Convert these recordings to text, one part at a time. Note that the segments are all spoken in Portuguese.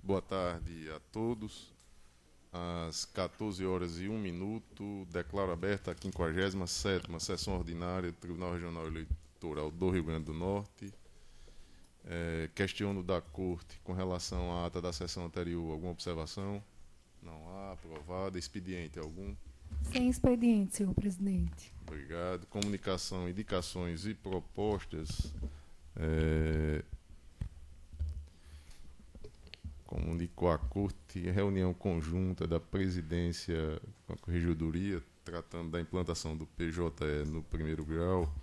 Boa tarde a todos. Às 14h01, declaro aberta a 57ª sessão ordinária do Tribunal Regional Eleitoral do Rio Grande do Norte. Questiono da Corte com relação à ata da sessão anterior. Alguma observação? Não há. Aprovada. Expediente algum? Sem expediente, senhor presidente. Obrigado. Comunicação, indicações e propostas. Comunicou à Corte reunião conjunta da presidência com a Corregedoria, tratando da implantação do PJE no primeiro grau.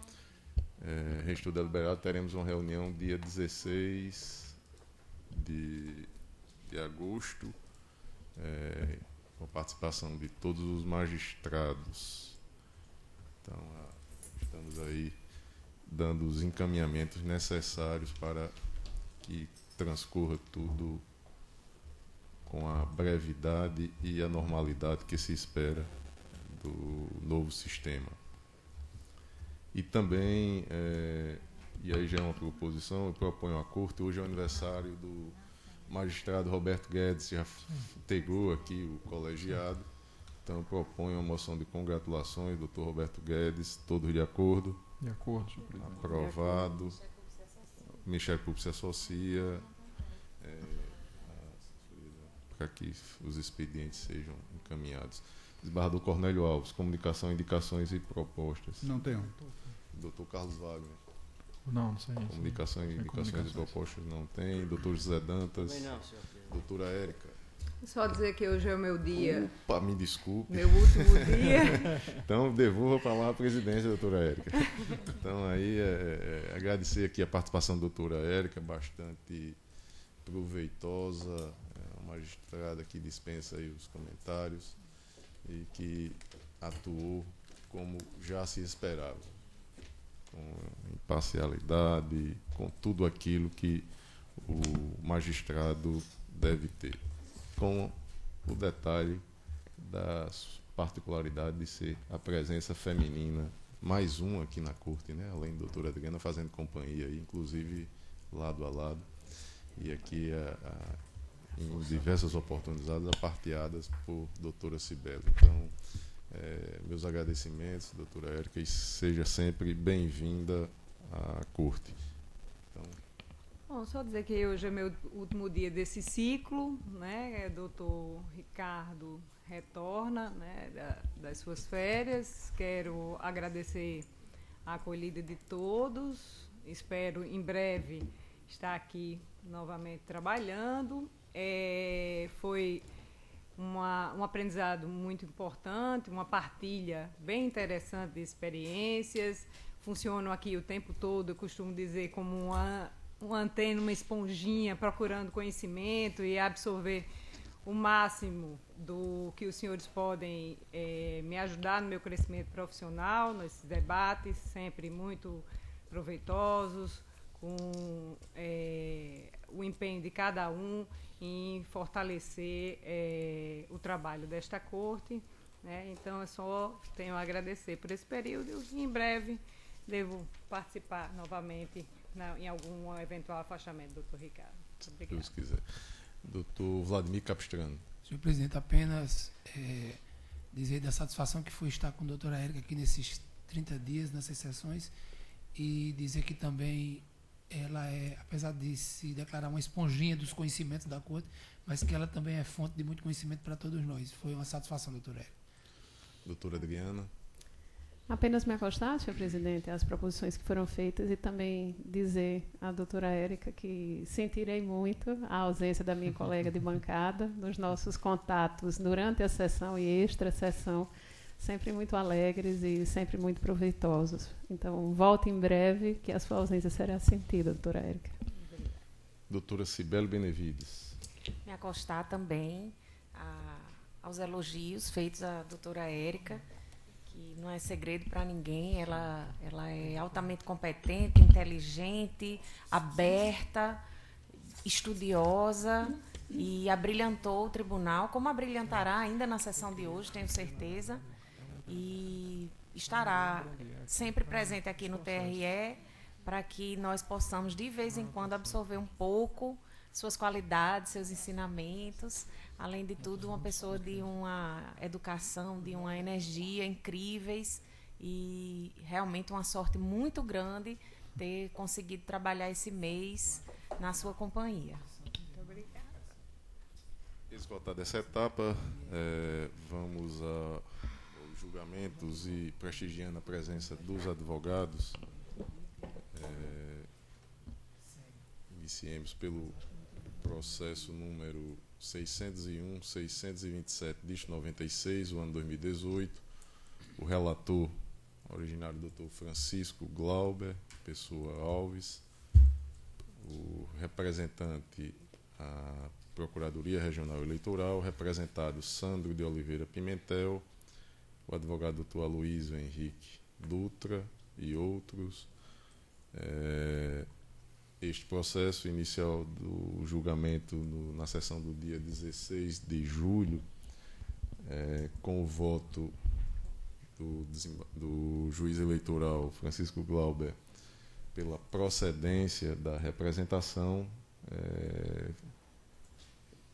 Registro deliberado, teremos uma reunião dia 16 de agosto, com a participação de todos os magistrados. Então, estamos aí dando os encaminhamentos necessários para que transcorra tudo com a brevidade e a normalidade que se espera do novo sistema. E também, e aí já é uma proposição, eu proponho à Corte, hoje é o aniversário do magistrado Roberto Guedes, já integrou aqui o colegiado, então eu proponho uma moção de congratulações, doutor Roberto Guedes, todos de acordo? De acordo, senhor presidente. Aprovado. Michel Pup se associa, para que os expedientes sejam encaminhados. Desembargador Cornélio Alves, comunicação, indicações e propostas. Não tenho. Doutor Carlos Wagner. Não sei. Comunicação, indicações e propostas não tem. Doutor José Dantas. Também não, senhor presidente. Doutora Érica. Só dizer que hoje é o meu dia. Opa, me desculpe. Meu último dia. Então, devolva para lá a presidência, doutora Érica. Então, aí, agradecer aqui a participação da doutora Érica, bastante proveitosa, uma magistrada que dispensa aí os comentários e que atuou como já se esperava, com imparcialidade, com tudo aquilo que o magistrado deve ter, com o detalhe da particularidade de ser a presença feminina, mais um aqui na Corte, né? Além da doutora Adriana, fazendo companhia, aí, inclusive lado a lado, e aqui em diversas oportunidades aparteadas por doutora Cibele. Então, meus agradecimentos, doutora Érica, e seja sempre bem-vinda à Corte. Então, Bom, só dizer que hoje é meu último dia desse ciclo, né? Doutor Ricardo retorna, né, das suas férias. Quero agradecer a acolhida de todos. Espero em breve estar aqui novamente trabalhando. Foi um aprendizado muito importante, uma partilha bem interessante de experiências. Funciono aqui o tempo todo, eu costumo dizer, como uma antena, uma esponjinha, procurando conhecimento e absorver o máximo do que os senhores podem me ajudar no meu crescimento profissional, nesses debates, sempre muito proveitosos, com o empenho de cada um em fortalecer o trabalho desta Corte, né? Então, eu só tenho a agradecer por esse período e, em breve, devo participar novamente em algum eventual afastamento, doutor Ricardo. Obrigado. Deus quiser. Doutor Vladimir Capistrano. Senhor presidente, apenas dizer da satisfação que foi estar com a doutora Érica aqui nesses 30 dias, nessas sessões, e dizer que também ela apesar de se declarar uma esponjinha dos conhecimentos da Corte, mas que ela também é fonte de muito conhecimento para todos nós. Foi uma satisfação, doutora Érica. Doutora Adriana. Apenas me acostar, senhor presidente, às proposições que foram feitas e também dizer à doutora Érica que sentirei muito a ausência da minha colega de bancada nos nossos contatos durante a sessão e extra-sessão, sempre muito alegres e sempre muito proveitosos. Então, volte em breve, que a sua ausência será sentida, doutora Érica. Doutora Cibele Benevides. Me acostar também aos elogios feitos à doutora Érica, que não é segredo para ninguém, ela é altamente competente, inteligente, aberta, estudiosa e abrilhantou o tribunal, como abrilhantará ainda na sessão de hoje, tenho certeza, e estará sempre presente aqui no TRE para que nós possamos, de vez em quando, absorver um pouco suas qualidades, seus ensinamentos. Além de tudo, uma pessoa de uma educação, de uma energia incríveis, e realmente uma sorte muito grande ter conseguido trabalhar esse mês na sua companhia. Muito obrigada. Esgotada essa etapa, vamos aos julgamentos e prestigiando a presença dos advogados. Iniciemos pelo processo número 601-627-96, o ano 2018. O relator, originário Dr. Francisco Glauber, pessoa Alves. O representante, a Procuradoria Regional Eleitoral, representado Sandro de Oliveira Pimentel, o advogado Dr. Aloysio Henrique Dutra e outros. Este processo inicial do julgamento na sessão do dia 16 de julho, com o voto do juiz eleitoral Francisco Glauber pela procedência da representação,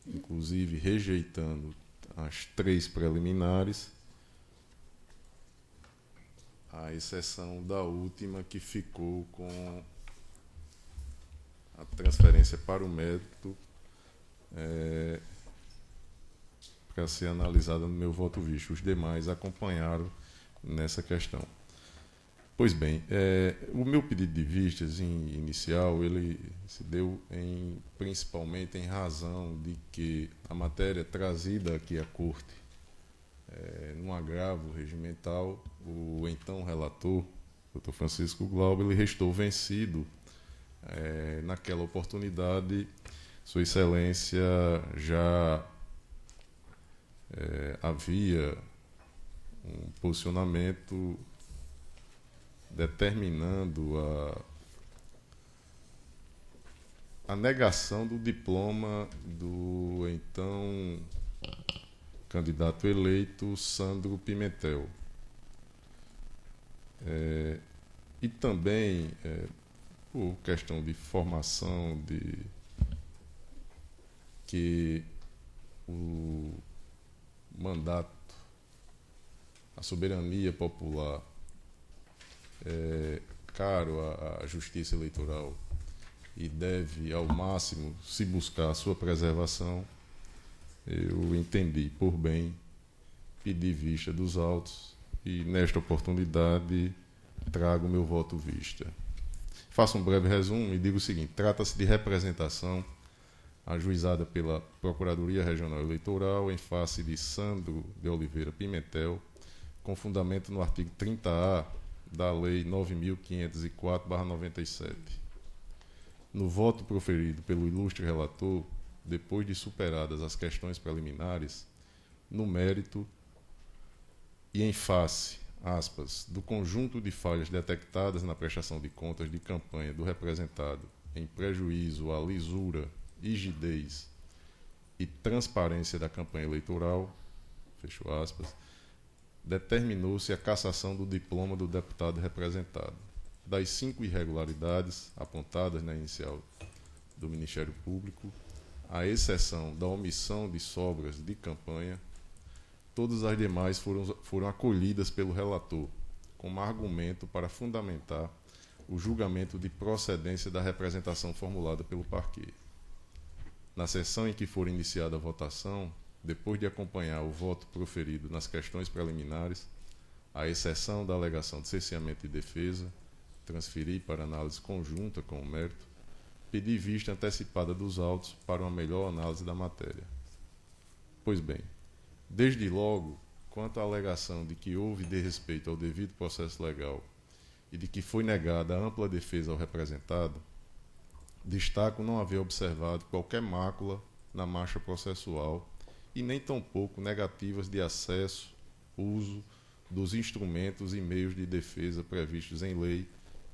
inclusive rejeitando as 3 preliminares, à exceção da última, que ficou com a transferência para o mérito, para ser analisada no meu voto visto. Os demais acompanharam nessa questão. Pois bem, o meu pedido de vistas inicial, ele se deu principalmente em razão de que a matéria trazida aqui à Corte, num agravo regimental, o então relator, Dr. Francisco Glauber, ele restou vencido. Naquela oportunidade, Sua Excelência já havia um posicionamento determinando a negação do diploma do então candidato eleito Sandro Pimentel. E também, por questão de formação, que o mandato, a soberania popular é caro à justiça eleitoral e deve, ao máximo, se buscar a sua preservação, eu entendi por bem pedir vista dos autos e, nesta oportunidade, trago meu voto vista. Faço um breve resumo e digo o seguinte: trata-se de representação ajuizada pela Procuradoria Regional Eleitoral em face de Sandro de Oliveira Pimentel, com fundamento no artigo 30A da Lei 9.504/97. No voto proferido pelo ilustre relator, depois de superadas as questões preliminares, no mérito e em face, aspas, do conjunto de falhas detectadas na prestação de contas de campanha do representado em prejuízo à lisura, rigidez e transparência da campanha eleitoral, fecho aspas, determinou-se a cassação do diploma do deputado representado. Das 5 irregularidades apontadas na inicial do Ministério Público, à exceção da omissão de sobras de campanha, todas as demais foram acolhidas pelo relator, como argumento para fundamentar o julgamento de procedência da representação formulada pelo parquê. Na sessão em que for iniciada a votação, depois de acompanhar o voto proferido nas questões preliminares, à exceção da alegação de cerceamento e defesa, transferi para análise conjunta com o mérito, pedi vista antecipada dos autos para uma melhor análise da matéria. Pois bem, desde logo, quanto à alegação de que houve desrespeito ao devido processo legal e de que foi negada a ampla defesa ao representado, destaco não haver observado qualquer mácula na marcha processual e nem tampouco negativas de acesso, uso dos instrumentos e meios de defesa previstos em lei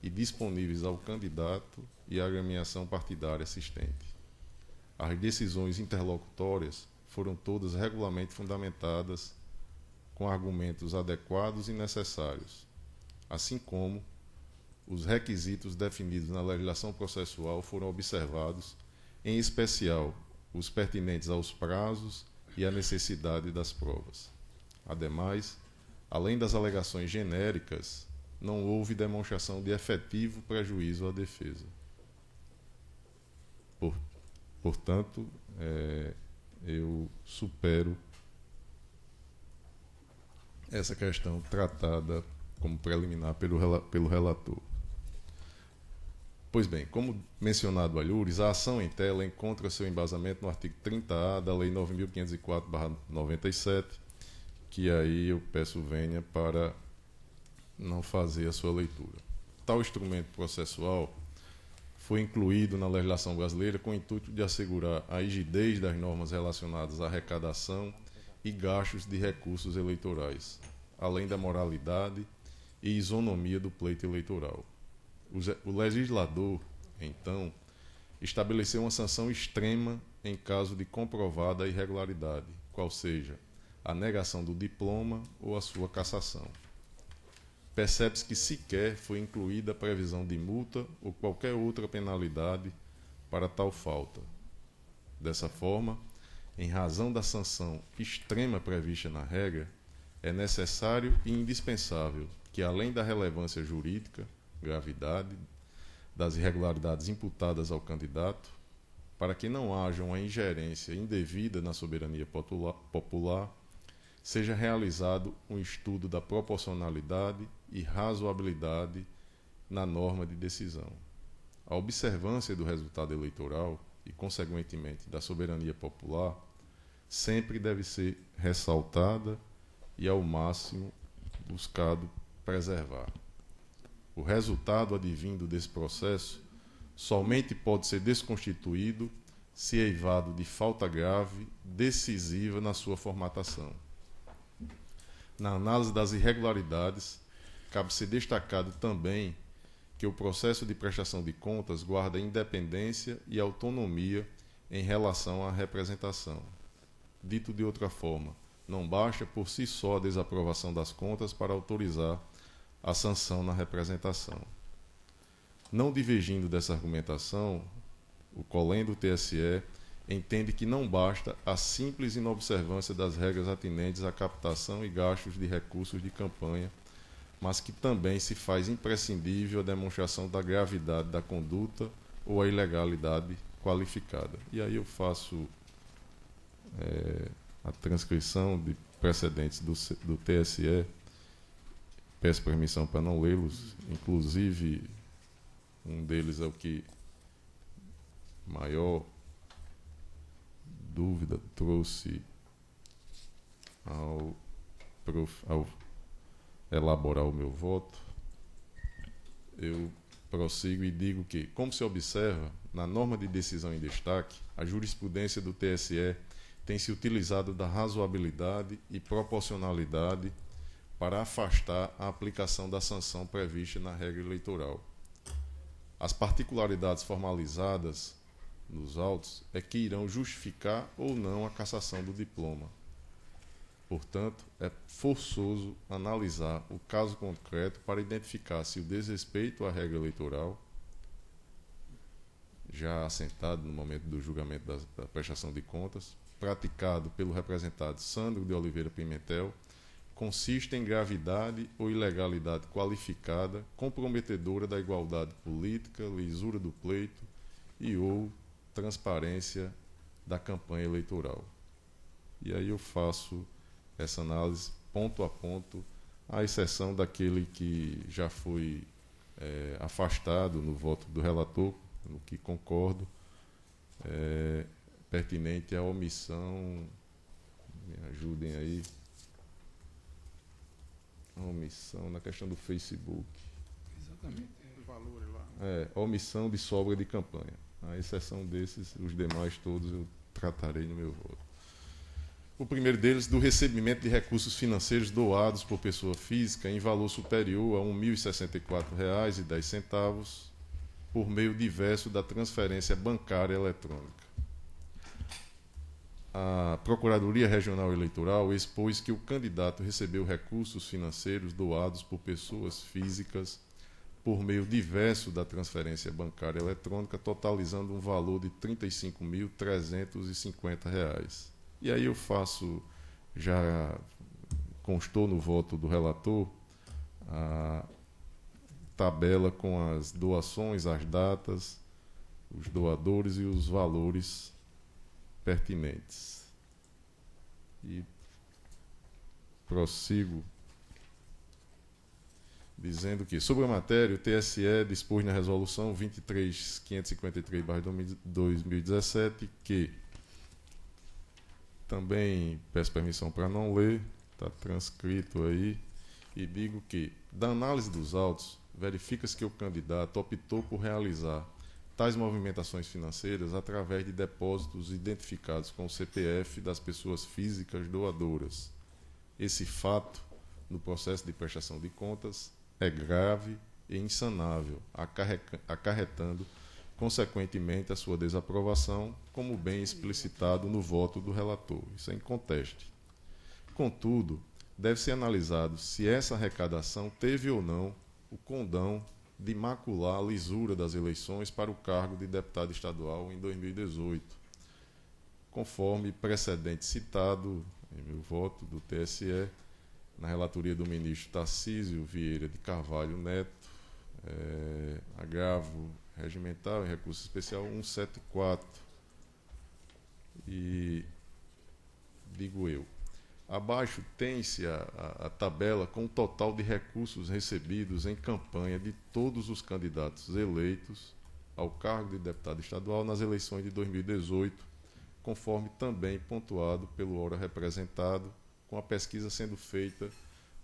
e disponíveis ao candidato e à agremiação partidária assistente. As decisões interlocutórias foram todas regularmente fundamentadas com argumentos adequados e necessários, assim como os requisitos definidos na legislação processual foram observados, em especial os pertinentes aos prazos e à necessidade das provas. Ademais, além das alegações genéricas, não houve demonstração de efetivo prejuízo à defesa. Portanto, eu supero essa questão tratada como preliminar pelo relator. Pois bem, como mencionado alhures, a ação em tela encontra seu embasamento no artigo 30A da Lei 9.504/97, que aí eu peço vênia para não fazer a sua leitura. Tal instrumento processual foi incluído na legislação brasileira com o intuito de assegurar a rigidez das normas relacionadas à arrecadação e gastos de recursos eleitorais, além da moralidade e isonomia do pleito eleitoral. O legislador, então, estabeleceu uma sanção extrema em caso de comprovada irregularidade, qual seja a negação do diploma ou a sua cassação. Percebe-se que sequer foi incluída a previsão de multa ou qualquer outra penalidade para tal falta. Dessa forma, em razão da sanção extrema prevista na regra, é necessário e indispensável que, além da relevância jurídica, gravidade das irregularidades imputadas ao candidato, para que não haja uma ingerência indevida na soberania popular, seja realizado um estudo da proporcionalidade e razoabilidade na norma de decisão. A observância do resultado eleitoral e, consequentemente, da soberania popular sempre deve ser ressaltada e, ao máximo, buscado preservar. O resultado advindo desse processo somente pode ser desconstituído se eivado de falta grave, decisiva na sua formatação. Na análise das irregularidades, cabe ser destacado também que o processo de prestação de contas guarda independência e autonomia em relação à representação. Dito de outra forma, não basta por si só a desaprovação das contas para autorizar a sanção na representação. Não divergindo dessa argumentação, o COLEM do TSE entende que não basta a simples inobservância das regras atinentes à captação e gastos de recursos de campanha, mas que também se faz imprescindível a demonstração da gravidade da conduta ou a ilegalidade qualificada. E aí eu faço a transcrição de precedentes do TSE, peço permissão para não lê-los, inclusive um deles é o que maior dúvida trouxe ao elaborar o meu voto. Eu prossigo e digo que, como se observa, na norma de decisão em destaque, a jurisprudência do TSE tem se utilizado da razoabilidade e proporcionalidade para afastar a aplicação da sanção prevista na regra eleitoral. As particularidades formalizadas nos autos é que irão justificar ou não a cassação do diploma. Portanto, é forçoso analisar o caso concreto para identificar se o desrespeito à regra eleitoral, já assentado no momento do julgamento da prestação de contas, praticado pelo representado Sandro de Oliveira Pimentel, consiste em gravidade ou ilegalidade qualificada, comprometedora da igualdade política, lisura do pleito e ou transparência da campanha eleitoral. E aí eu faço essa análise ponto a ponto, à exceção daquele que já foi afastado no voto do relator, no que concordo, pertinente à omissão, me ajudem aí, a omissão na questão do Facebook. Exatamente. Valores lá. Omissão de sobra de campanha. À exceção desses, os demais todos eu tratarei no meu voto. O primeiro deles, do recebimento de recursos financeiros doados por pessoa física em valor superior a R$ 1.064,10 por meio diverso da transferência bancária eletrônica. A Procuradoria Regional Eleitoral expôs que o candidato recebeu recursos financeiros doados por pessoas físicas por meio diverso da transferência bancária eletrônica, totalizando um valor de R$ 35.350. E aí eu faço, já constou no voto do relator, a tabela com as doações, as datas, os doadores e os valores pertinentes. E prossigo dizendo que, sobre a matéria, o TSE dispôs na resolução 23.553/2017 que, também peço permissão para não ler, está transcrito aí, e digo que, da análise dos autos, verifica-se que o candidato optou por realizar tais movimentações financeiras através de depósitos identificados com o CPF das pessoas físicas doadoras. Esse fato, no processo de prestação de contas, é grave e insanável, acarretando, consequentemente, a sua desaprovação, como bem explicitado no voto do relator. Isso é inconteste. Contudo, deve ser analisado se essa arrecadação teve ou não o condão de macular a lisura das eleições para o cargo de deputado estadual em 2018, conforme precedente citado em meu voto do TSE, na relatoria do ministro Tarcísio Vieira de Carvalho Neto, agravo regimental em recurso especial 174. E digo eu, abaixo tem-se a tabela com o total de recursos recebidos em campanha de todos os candidatos eleitos ao cargo de deputado estadual nas eleições de 2018, conforme também pontuado pelo ora representado, com a pesquisa sendo feita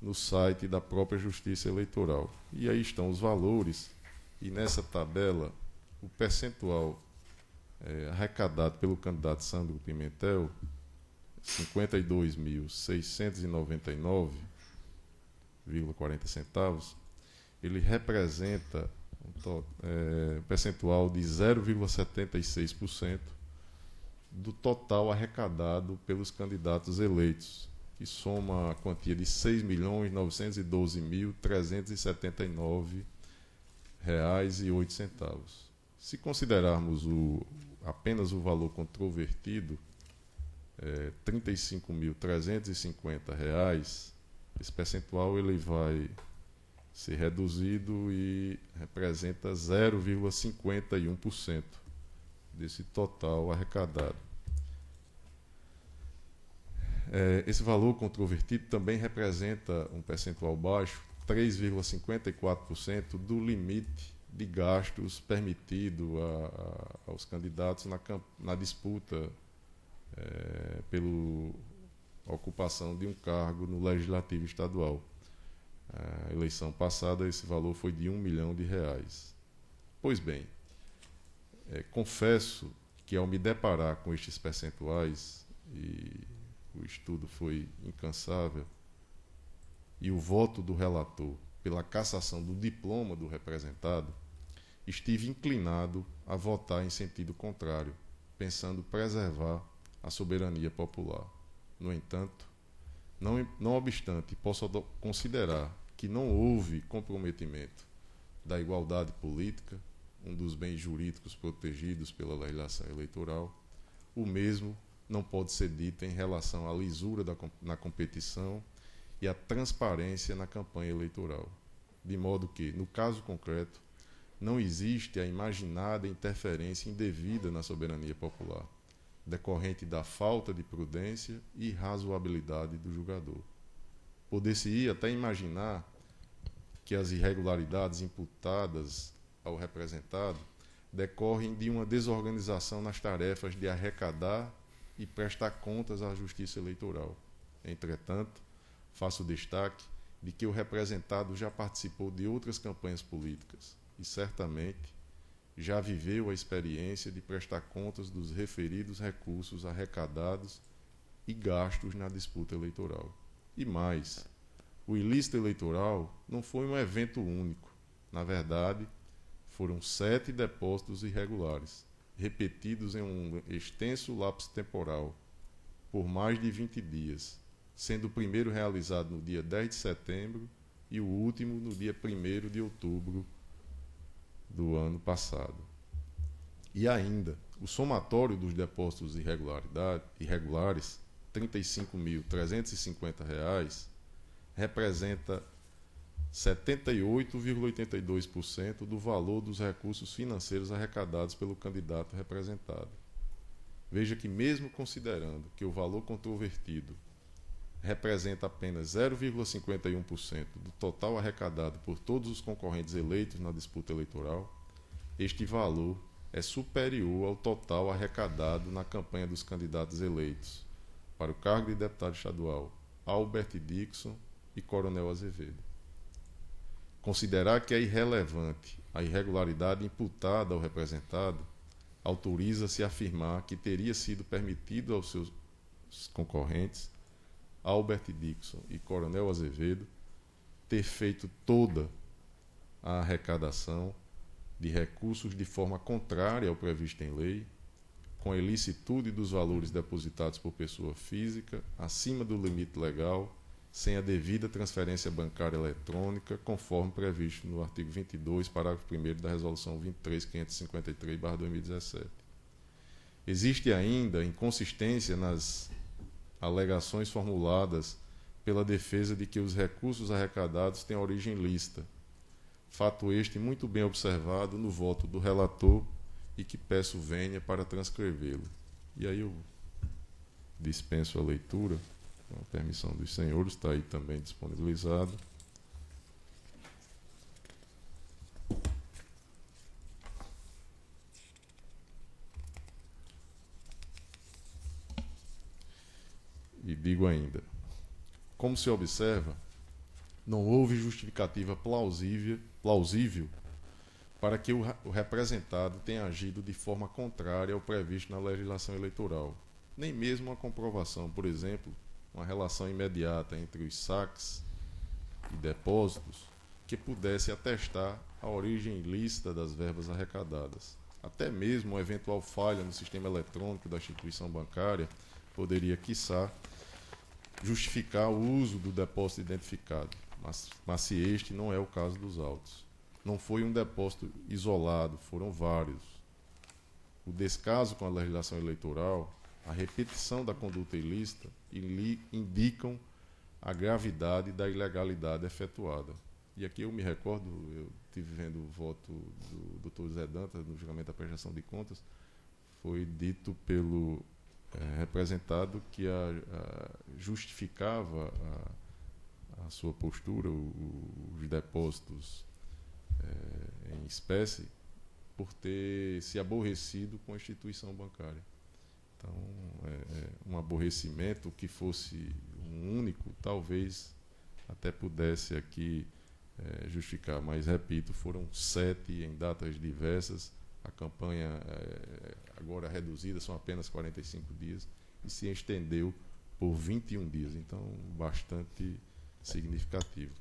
no site da própria Justiça Eleitoral. E aí estão os valores, e nessa tabela, o percentual arrecadado pelo candidato Sandro Pimentel, 52.699,40 centavos, ele representa um percentual de 0,76% do total arrecadado pelos candidatos eleitos, que soma a quantia de R$ 6.912.379,08. Se considerarmos apenas o valor controvertido, R$ 35.350, esse percentual ele vai ser reduzido e representa 0,51% desse total arrecadado. Esse valor controvertido também representa um percentual baixo, 3,54% do limite de gastos permitido aos candidatos na disputa pela ocupação de um cargo no Legislativo Estadual. A eleição passada, esse valor foi de R$ 1 milhão. Pois bem, confesso que ao me deparar com estes percentuais, e o estudo foi incansável, e o voto do relator pela cassação do diploma do representado, estive inclinado a votar em sentido contrário, pensando preservar a soberania popular. No entanto, não obstante, posso considerar que não houve comprometimento da igualdade política, um dos bens jurídicos protegidos pela legislação eleitoral, o mesmo não pode ser dito em relação à lisura na competição e à transparência na campanha eleitoral, de modo que, no caso concreto, não existe a imaginada interferência indevida na soberania popular, decorrente da falta de prudência e razoabilidade do julgador. Poder-se-ia até imaginar que as irregularidades imputadas ao representado decorrem de uma desorganização nas tarefas de arrecadar e prestar contas à Justiça Eleitoral. Entretanto, faço destaque de que o representado já participou de outras campanhas políticas e, certamente, já viveu a experiência de prestar contas dos referidos recursos arrecadados e gastos na disputa eleitoral. E mais, o ilícito eleitoral não foi um evento único. Na verdade, foram 7 depósitos irregulares, repetidos em um extenso lapso temporal, por mais de 20 dias, sendo o primeiro realizado no dia 10 de setembro e o último no dia 1º de outubro do ano passado. E ainda, o somatório dos depósitos irregulares, R$ 35.350, representa 78,82% do valor dos recursos financeiros arrecadados pelo candidato representado. Veja que, mesmo considerando que o valor controvertido representa apenas 0,51% do total arrecadado por todos os concorrentes eleitos na disputa eleitoral, este valor é superior ao total arrecadado na campanha dos candidatos eleitos para o cargo de deputado estadual Albert Dixon e Coronel Azevedo. Considerar que é irrelevante a irregularidade imputada ao representado autoriza-se a afirmar que teria sido permitido aos seus concorrentes, Albert Dixon e Coronel Azevedo, ter feito toda a arrecadação de recursos de forma contrária ao previsto em lei, com a ilicitude dos valores depositados por pessoa física, acima do limite legal, sem a devida transferência bancária eletrônica, conforme previsto no artigo 22, parágrafo 1º da Resolução 23.553/2017. Existe ainda inconsistência nas alegações formuladas pela defesa de que os recursos arrecadados têm origem lícita, fato este muito bem observado no voto do relator e que peço venha para transcrevê-lo. E aí eu dispenso a leitura, com a permissão dos senhores, está aí também disponibilizado. E digo ainda, como se observa, não houve justificativa plausível para que o representado tenha agido de forma contrária ao previsto na legislação eleitoral, nem mesmo uma comprovação, por exemplo, uma relação imediata entre os saques e depósitos que pudesse atestar a origem ilícita das verbas arrecadadas. Até mesmo uma eventual falha no sistema eletrônico da instituição bancária poderia, quiçá, justificar o uso do depósito identificado, mas se este não é o caso dos autos. Não foi um depósito isolado, foram vários. O descaso com a legislação eleitoral, a repetição da conduta ilícita indicam a gravidade da ilegalidade efetuada. E aqui eu me recordo, eu estive vendo o voto do Dr. Zé Dantas no julgamento da prestação de contas, foi dito pelo representado que justificava a sua postura, os depósitos em espécie, por ter se aborrecido com a instituição bancária. Então, um aborrecimento que fosse um único, talvez até pudesse aqui justificar, mas, repito, foram 7 em datas diversas, a campanha agora reduzida, são apenas 45 dias, e se estendeu por 21 dias, então bastante significativo.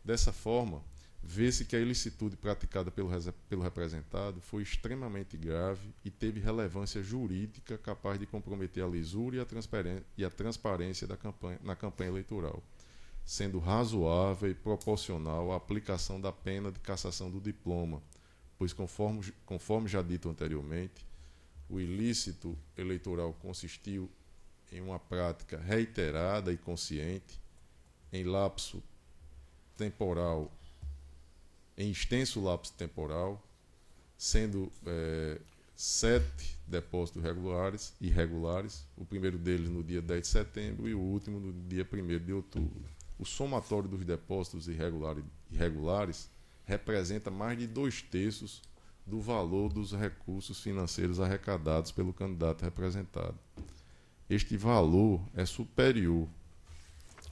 Dessa forma, vê-se que a ilicitude praticada pelo representado foi extremamente grave e teve relevância jurídica capaz de comprometer a lisura e a transparência na campanha eleitoral, sendo razoável e proporcional à aplicação da pena de cassação do diploma, pois, conforme já dito anteriormente, o ilícito eleitoral consistiu em uma prática reiterada e consciente, em extenso lapso temporal, sendo 7 depósitos irregulares, o primeiro deles no dia 10 de setembro e o último no dia 1º de outubro. O somatório dos depósitos irregulares representa mais de 2/3 do valor dos recursos financeiros arrecadados pelo candidato representado. Este valor é superior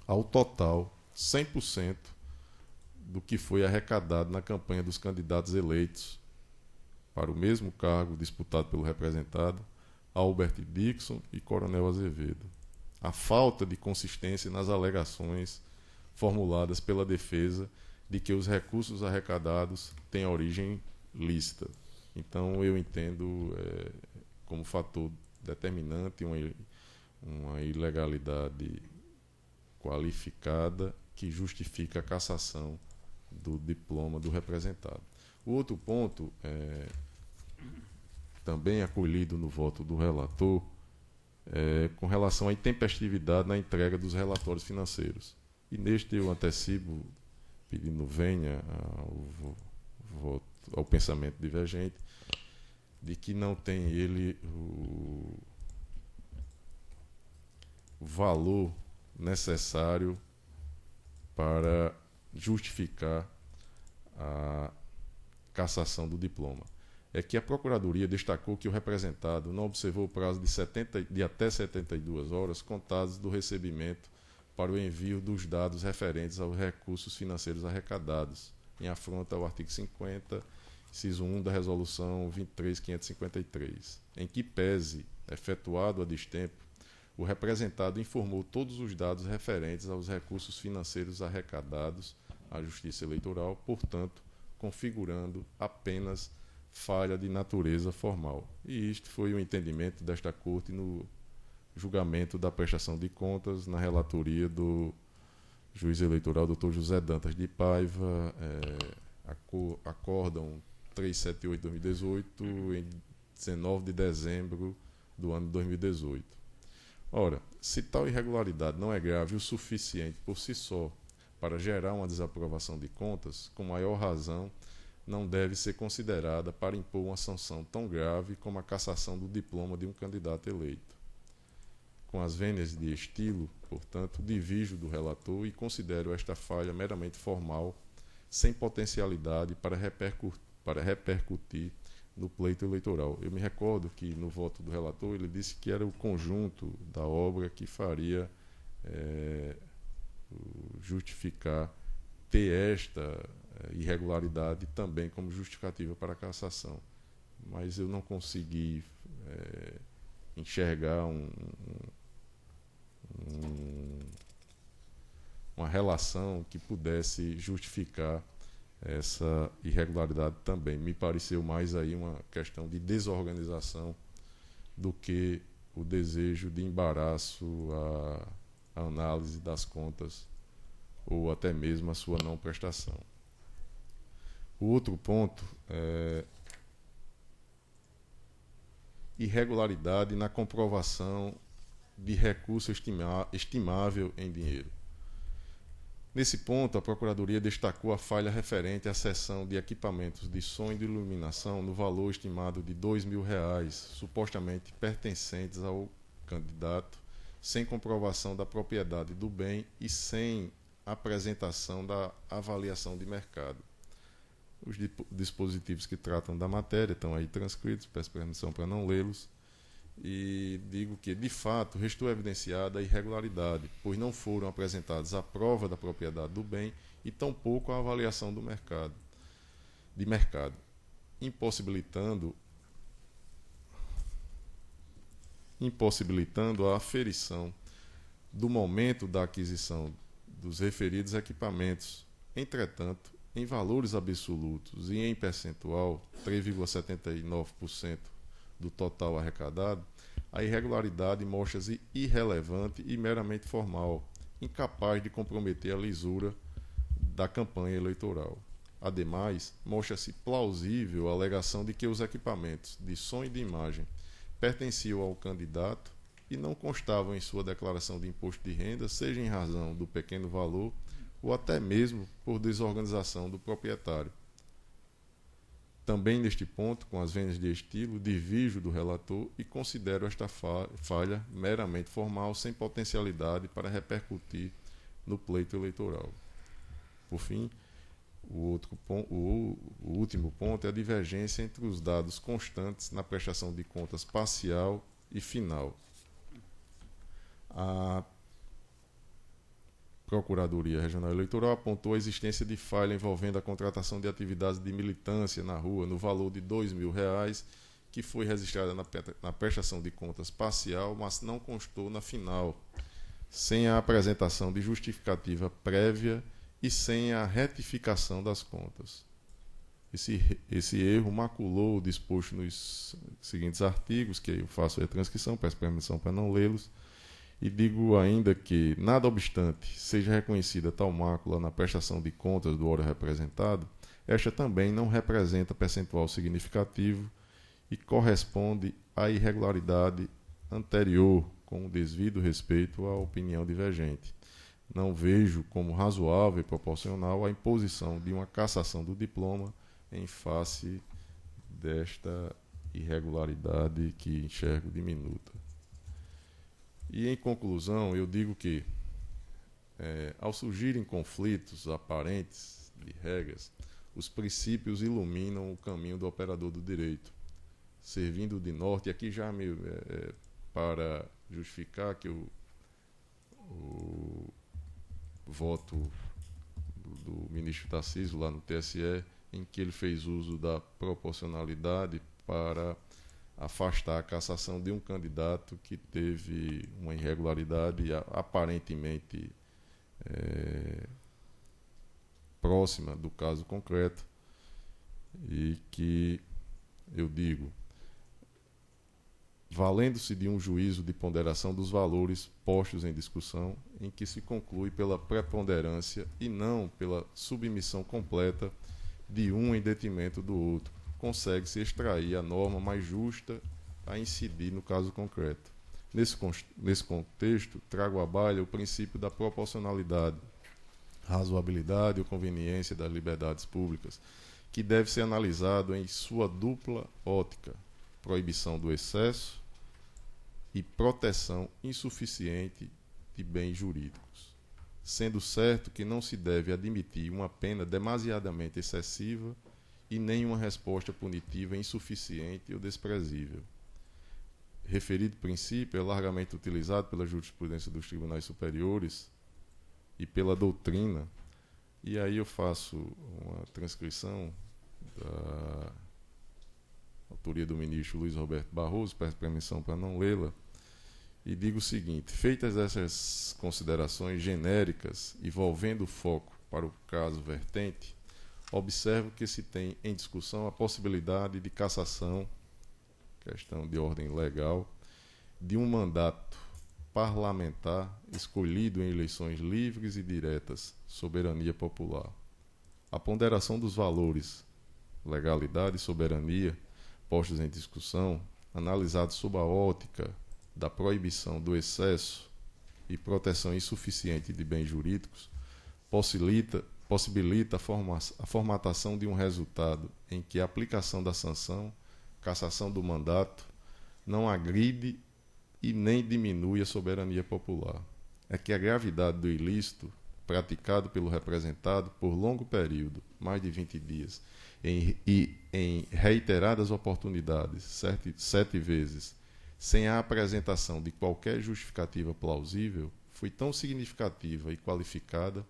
ao total 100% do que foi arrecadado na campanha dos candidatos eleitos para o mesmo cargo disputado pelo representado, Albert Dixon e Coronel Azevedo. A falta de consistência nas alegações formuladas pela defesa de que os recursos arrecadados têm origem lícita. Então, eu entendo como fator determinante uma ilegalidade qualificada que justifica a cassação do diploma do representado. O outro ponto, também acolhido no voto do relator, com relação à intempestividade na entrega dos relatórios financeiros. E neste eu antecipo, pedindo venha ao pensamento divergente, de que não tem ele o valor necessário para justificar a cassação do diploma. É que a Procuradoria destacou que o representado não observou o prazo de até 72 horas contadas do recebimento para o envio dos dados referentes aos recursos financeiros arrecadados, em afronta ao artigo 50, inciso 1 da Resolução 23.553, em que pese efetuado a destempo, o representado informou todos os dados referentes aos recursos financeiros arrecadados à Justiça Eleitoral, portanto, configurando apenas falha de natureza formal. E isto foi o entendimento desta Corte no julgamento da prestação de contas na relatoria do juiz eleitoral Dr. José Dantas de Paiva, acórdão 378/2018, em 19 de dezembro do ano de 2018. Ora, se tal irregularidade não é grave o suficiente por si só para gerar uma desaprovação de contas, com maior razão não deve ser considerada para impor uma sanção tão grave como a cassação do diploma de um candidato eleito. Com as vênias de estilo, portanto, divijo do relator e considero esta falha meramente formal, sem potencialidade para repercutir no pleito eleitoral. Eu me recordo que no voto do relator ele disse que era o conjunto da obra que faria justificar ter esta irregularidade também como justificativa para a cassação. Mas eu não consegui enxergar uma relação que pudesse justificar essa irregularidade também. Me pareceu mais aí uma questão de desorganização do que o desejo de embaraço à análise das contas ou até mesmo a sua não prestação. O outro ponto é irregularidade na comprovação de recurso estimável em dinheiro. Nesse ponto, a Procuradoria destacou a falha referente à cessão de equipamentos de som e de iluminação no valor estimado de R$2.000, supostamente pertencentes ao candidato, sem comprovação da propriedade do bem e sem apresentação da avaliação de mercado. Os dispositivos que tratam da matéria estão aí transcritos, peço permissão para não lê-los, e digo que, de fato, restou evidenciada a irregularidade, pois não foram apresentados a prova da propriedade do bem e tampouco a avaliação do mercado, impossibilitando a aferição do momento da aquisição dos referidos equipamentos. Entretanto, em valores absolutos e em percentual, 3,79% do total arrecadado, a irregularidade mostra-se irrelevante e meramente formal, incapaz de comprometer a lisura da campanha eleitoral. Ademais, mostra-se plausível a alegação de que os equipamentos de som e de imagem pertenciam ao candidato e não constavam em sua declaração de imposto de renda, seja em razão do pequeno valor ou até mesmo por desorganização do proprietário. Também neste ponto, com as vênias de estilo, divijo do relator e considero esta falha meramente formal, sem potencialidade para repercutir no pleito eleitoral. Por fim, o último ponto é a divergência entre os dados constantes na prestação de contas parcial e final. A Procuradoria Regional Eleitoral apontou a existência de falha envolvendo a contratação de atividades de militância na rua no valor de R$2.000, que foi registrada na prestação de contas parcial, mas não constou na final, sem a apresentação de justificativa prévia e sem a retificação das contas. Esse erro maculou o disposto nos seguintes artigos, que eu faço a transcrição, peço permissão para não lê-los, E digo ainda que, nada obstante seja reconhecida tal mácula na prestação de contas do órgão representado, esta também não representa percentual significativo e corresponde à irregularidade anterior, com o devido respeito à opinião divergente. Não vejo como razoável e proporcional a imposição de uma cassação do diploma em face desta irregularidade que enxergo diminuta. E, em conclusão, eu digo que, ao surgirem conflitos aparentes de regras, os princípios iluminam o caminho do operador do direito, servindo de norte. E aqui já para justificar que o voto do ministro Tarcísio lá no TSE, em que ele fez uso da proporcionalidade para afastar a cassação de um candidato que teve uma irregularidade aparentemente próxima do caso concreto, e que, eu digo, valendo-se de um juízo de ponderação dos valores postos em discussão, em que se conclui pela preponderância e não pela submissão completa de um em detrimento do outro, consegue-se extrair a norma mais justa a incidir no caso concreto. Nesse contexto, trago à baila o princípio da proporcionalidade, razoabilidade ou conveniência das liberdades públicas, que deve ser analisado em sua dupla ótica: proibição do excesso e proteção insuficiente de bens jurídicos, sendo certo que não se deve admitir uma pena demasiadamente excessiva e nem uma resposta punitiva insuficiente ou desprezível. Referido princípio é largamente utilizado pela jurisprudência dos tribunais superiores e pela doutrina, e aí eu faço uma transcrição da autoria do ministro Luiz Roberto Barroso, peço permissão para não lê-la, e digo o seguinte: feitas essas considerações genéricas envolvendo o foco para o caso vertente, observo que se tem em discussão a possibilidade de cassação, questão de ordem legal, de um mandato parlamentar escolhido em eleições livres e diretas, soberania popular. A ponderação dos valores, legalidade e soberania, postos em discussão, analisados sob a ótica da proibição do excesso e proteção insuficiente de bens jurídicos, possibilita a formatação de um resultado em que a aplicação da sanção, cassação do mandato, não agride e nem diminui a soberania popular. É que a gravidade do ilícito praticado pelo representado por longo período, mais de 20 dias, e em reiteradas oportunidades, 7 vezes, sem a apresentação de qualquer justificativa plausível, foi tão significativa e qualificada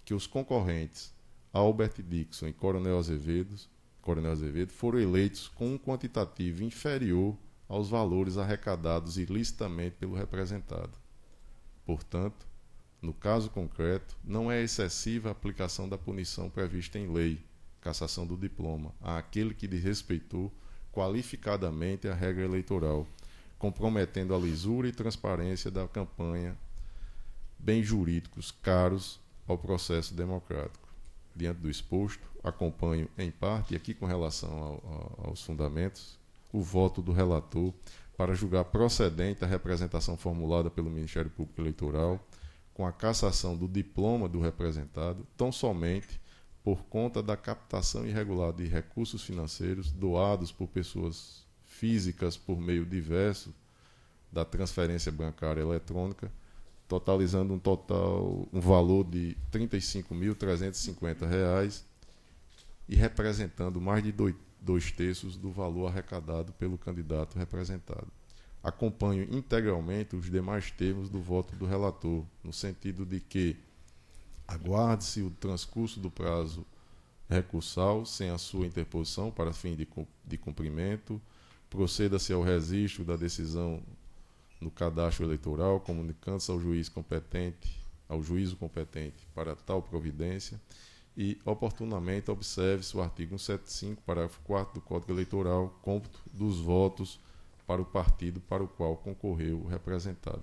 que os concorrentes Albert Dixon e Coronel Azevedo foram eleitos com um quantitativo inferior aos valores arrecadados ilicitamente pelo representado. Portanto, no caso concreto, não é excessiva a aplicação da punição prevista em lei, cassação do diploma, àquele que desrespeitou qualificadamente a regra eleitoral, comprometendo a lisura e transparência da campanha, bens jurídicos caros ao processo democrático. Diante do exposto, acompanho em parte, e aqui com relação aos fundamentos, o voto do relator para julgar procedente a representação formulada pelo Ministério Público Eleitoral com a cassação do diploma do representado, tão somente por conta da captação irregular de recursos financeiros doados por pessoas físicas por meio diverso da transferência bancária eletrônica, totalizando um valor de R$ 35.350 e representando mais de 2/3 do valor arrecadado pelo candidato representado. Acompanho integralmente os demais termos do voto do relator, no sentido de que aguarde-se o transcurso do prazo recursal sem a sua interposição para fim de cumprimento, proceda-se ao registro da decisão no cadastro eleitoral, comunicando-se ao juízo competente para tal providência, e oportunamente observe-se o artigo 175, parágrafo 4 do Código Eleitoral, cômputo dos votos para o partido para o qual concorreu o representado.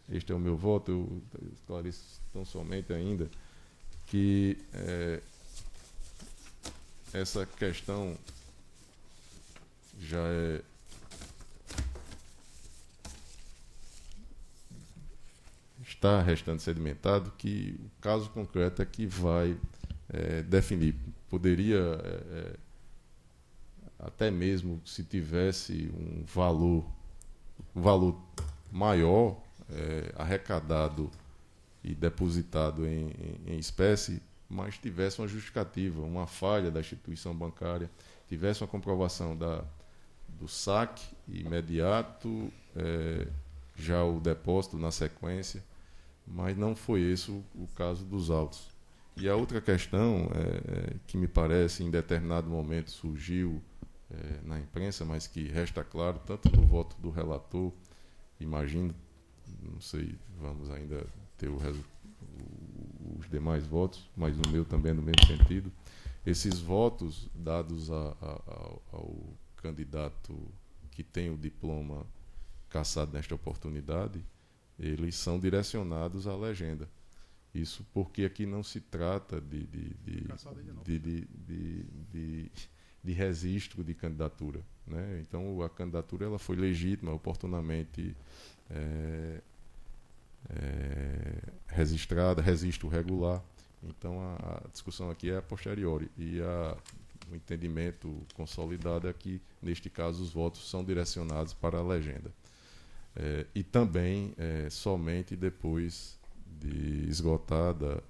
este é o meu voto. Eu esclareço tão somente ainda que essa questão já está restante sedimentado, que o caso concreto é que vai definir. Poderia, até mesmo se tivesse um valor maior arrecadado e depositado em espécie, mas tivesse uma justificativa, uma falha da instituição bancária, tivesse uma comprovação do saque imediato, já o depósito na sequência, mas não foi esse o caso dos autos. E a outra questão que me parece em determinado momento surgiu na imprensa, mas que resta claro, tanto no voto do relator, imagino, não sei, vamos ainda ter os demais votos, mas o meu também é no mesmo sentido. Esses votos dados ao candidato que tem o diploma cassado nesta oportunidade, eles são direcionados à legenda. Isso porque aqui não se trata de registro de candidatura, né? Então a candidatura ela foi legítima, oportunamente registrada, registro regular. Então a discussão aqui é a posteriori e o entendimento consolidado é que, neste caso, os votos são direcionados para a legenda. E também somente depois de esgotada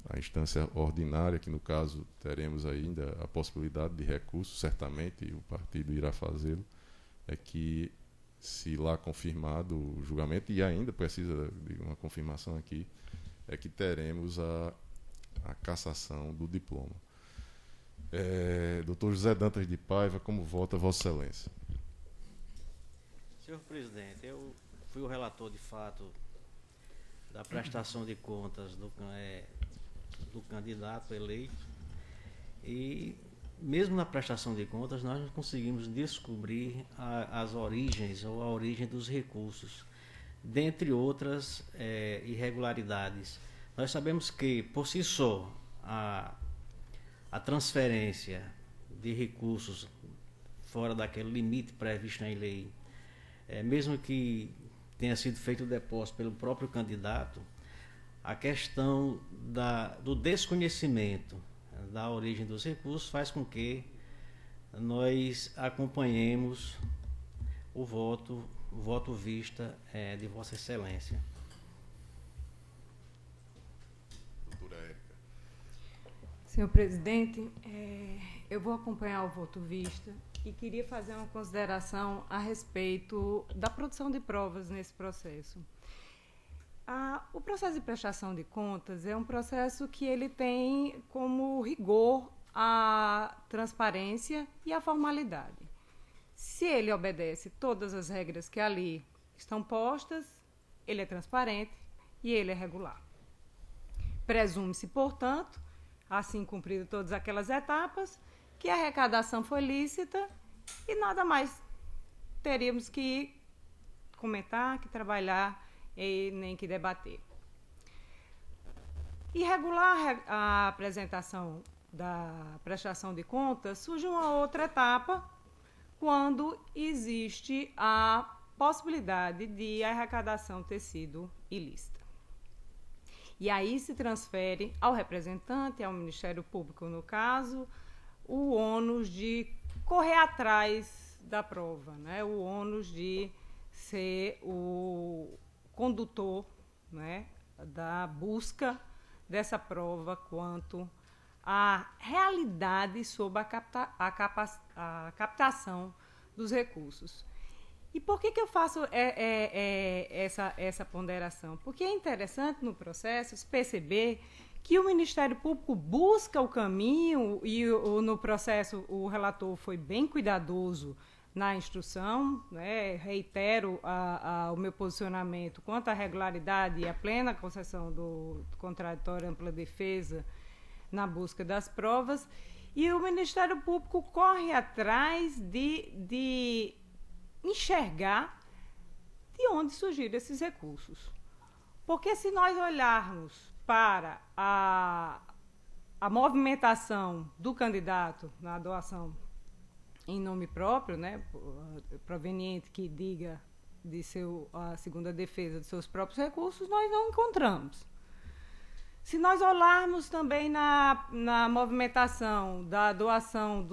a instância ordinária, que no caso teremos ainda a possibilidade de recurso, certamente o partido irá fazê-lo, é que, se lá confirmado o julgamento, e ainda precisa de uma confirmação aqui, é que teremos a cassação do diploma. Dr. José Dantas de Paiva, como vota Vossa Excelência? Senhor presidente, eu fui o relator de fato da prestação de contas do candidato eleito, e mesmo na prestação de contas nós não conseguimos descobrir as origens ou a origem dos recursos, dentre outras irregularidades. Nós sabemos que, por si só, a transferência de recursos fora daquele limite previsto na lei, mesmo que tenha sido feito o depósito pelo próprio candidato, a questão do desconhecimento da origem dos recursos faz com que nós acompanhemos o voto vista de Vossa Excelência. Doutora Érica. Senhor presidente, eu vou acompanhar o voto vista e queria fazer uma consideração a respeito da produção de provas nesse processo. O processo de prestação de contas é um processo que ele tem como rigor a transparência e a formalidade. Se ele obedece todas as regras que ali estão postas, ele é transparente e ele é regular. Presume-se, portanto, assim cumprido todas aquelas etapas, que a arrecadação foi lícita e nada mais teríamos que comentar, que trabalhar e nem que debater. Irregular a apresentação da prestação de contas, surge uma outra etapa quando existe a possibilidade de a arrecadação ter sido ilícita. E aí se transfere ao representante, ao Ministério Público, no caso, o ônus de correr atrás da prova, né? O ônus de ser o condutor, né, da busca dessa prova quanto à realidade sobre a captação dos recursos. E por que eu faço essa ponderação? Porque é interessante no processo perceber que o Ministério Público busca o caminho, e no processo o relator foi bem cuidadoso na instrução, né? Reitero o meu posicionamento quanto à regularidade e à plena concessão do contraditório ampla defesa na busca das provas, e o Ministério Público corre atrás de enxergar de onde surgiram esses recursos. Porque se nós olharmos para a movimentação do candidato na doação em nome próprio, né, proveniente que diga de a segunda defesa de seus próprios recursos, nós não encontramos. Se nós olharmos também na movimentação da doação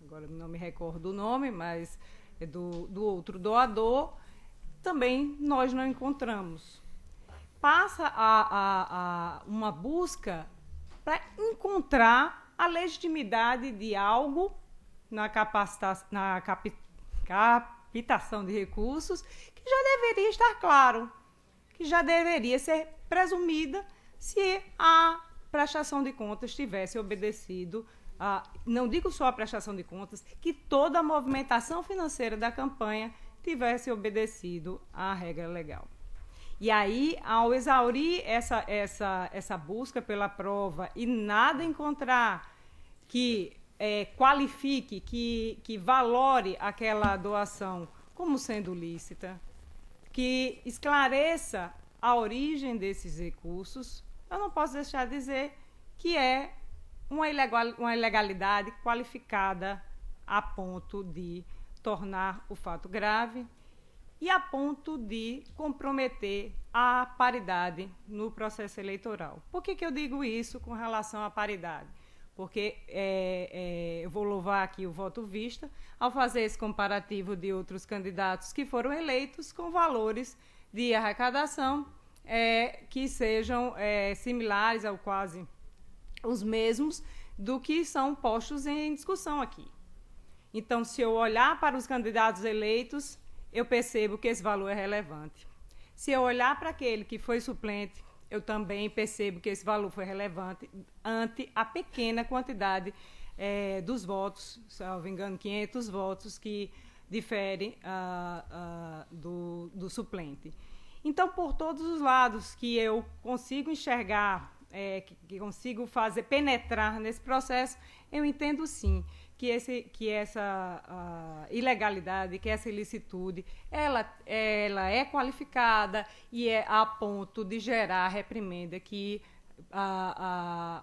agora não me recordo do nome, mas é do outro doador, também nós não encontramos. Passa a uma busca para encontrar a legitimidade de algo na captação de recursos que já deveria estar claro, que já deveria ser presumida se a prestação de contas tivesse obedecido, não digo só a prestação de contas, que toda a movimentação financeira da campanha tivesse obedecido à regra legal. E aí, ao exaurir essa busca pela prova e nada encontrar que qualifique, que valore aquela doação como sendo lícita, que esclareça a origem desses recursos, eu não posso deixar de dizer que é uma ilegalidade qualificada a ponto de tornar o fato grave e a ponto de comprometer a paridade no processo eleitoral. Por que eu digo isso com relação à paridade? Porque eu vou louvar aqui o voto vista ao fazer esse comparativo de outros candidatos que foram eleitos com valores de arrecadação que sejam similares ou quase os mesmos do que são postos em discussão aqui. Então, se eu olhar para os candidatos eleitos, eu percebo que esse valor é relevante. Se eu olhar para aquele que foi suplente, eu também percebo que esse valor foi relevante ante a pequena quantidade dos votos, salvo engano, 500 votos que diferem do suplente. Então, por todos os lados que eu consigo enxergar, que consigo penetrar nesse processo, eu entendo sim que essa ilegalidade, que essa ilicitude, ela é qualificada e é a ponto de gerar reprimenda que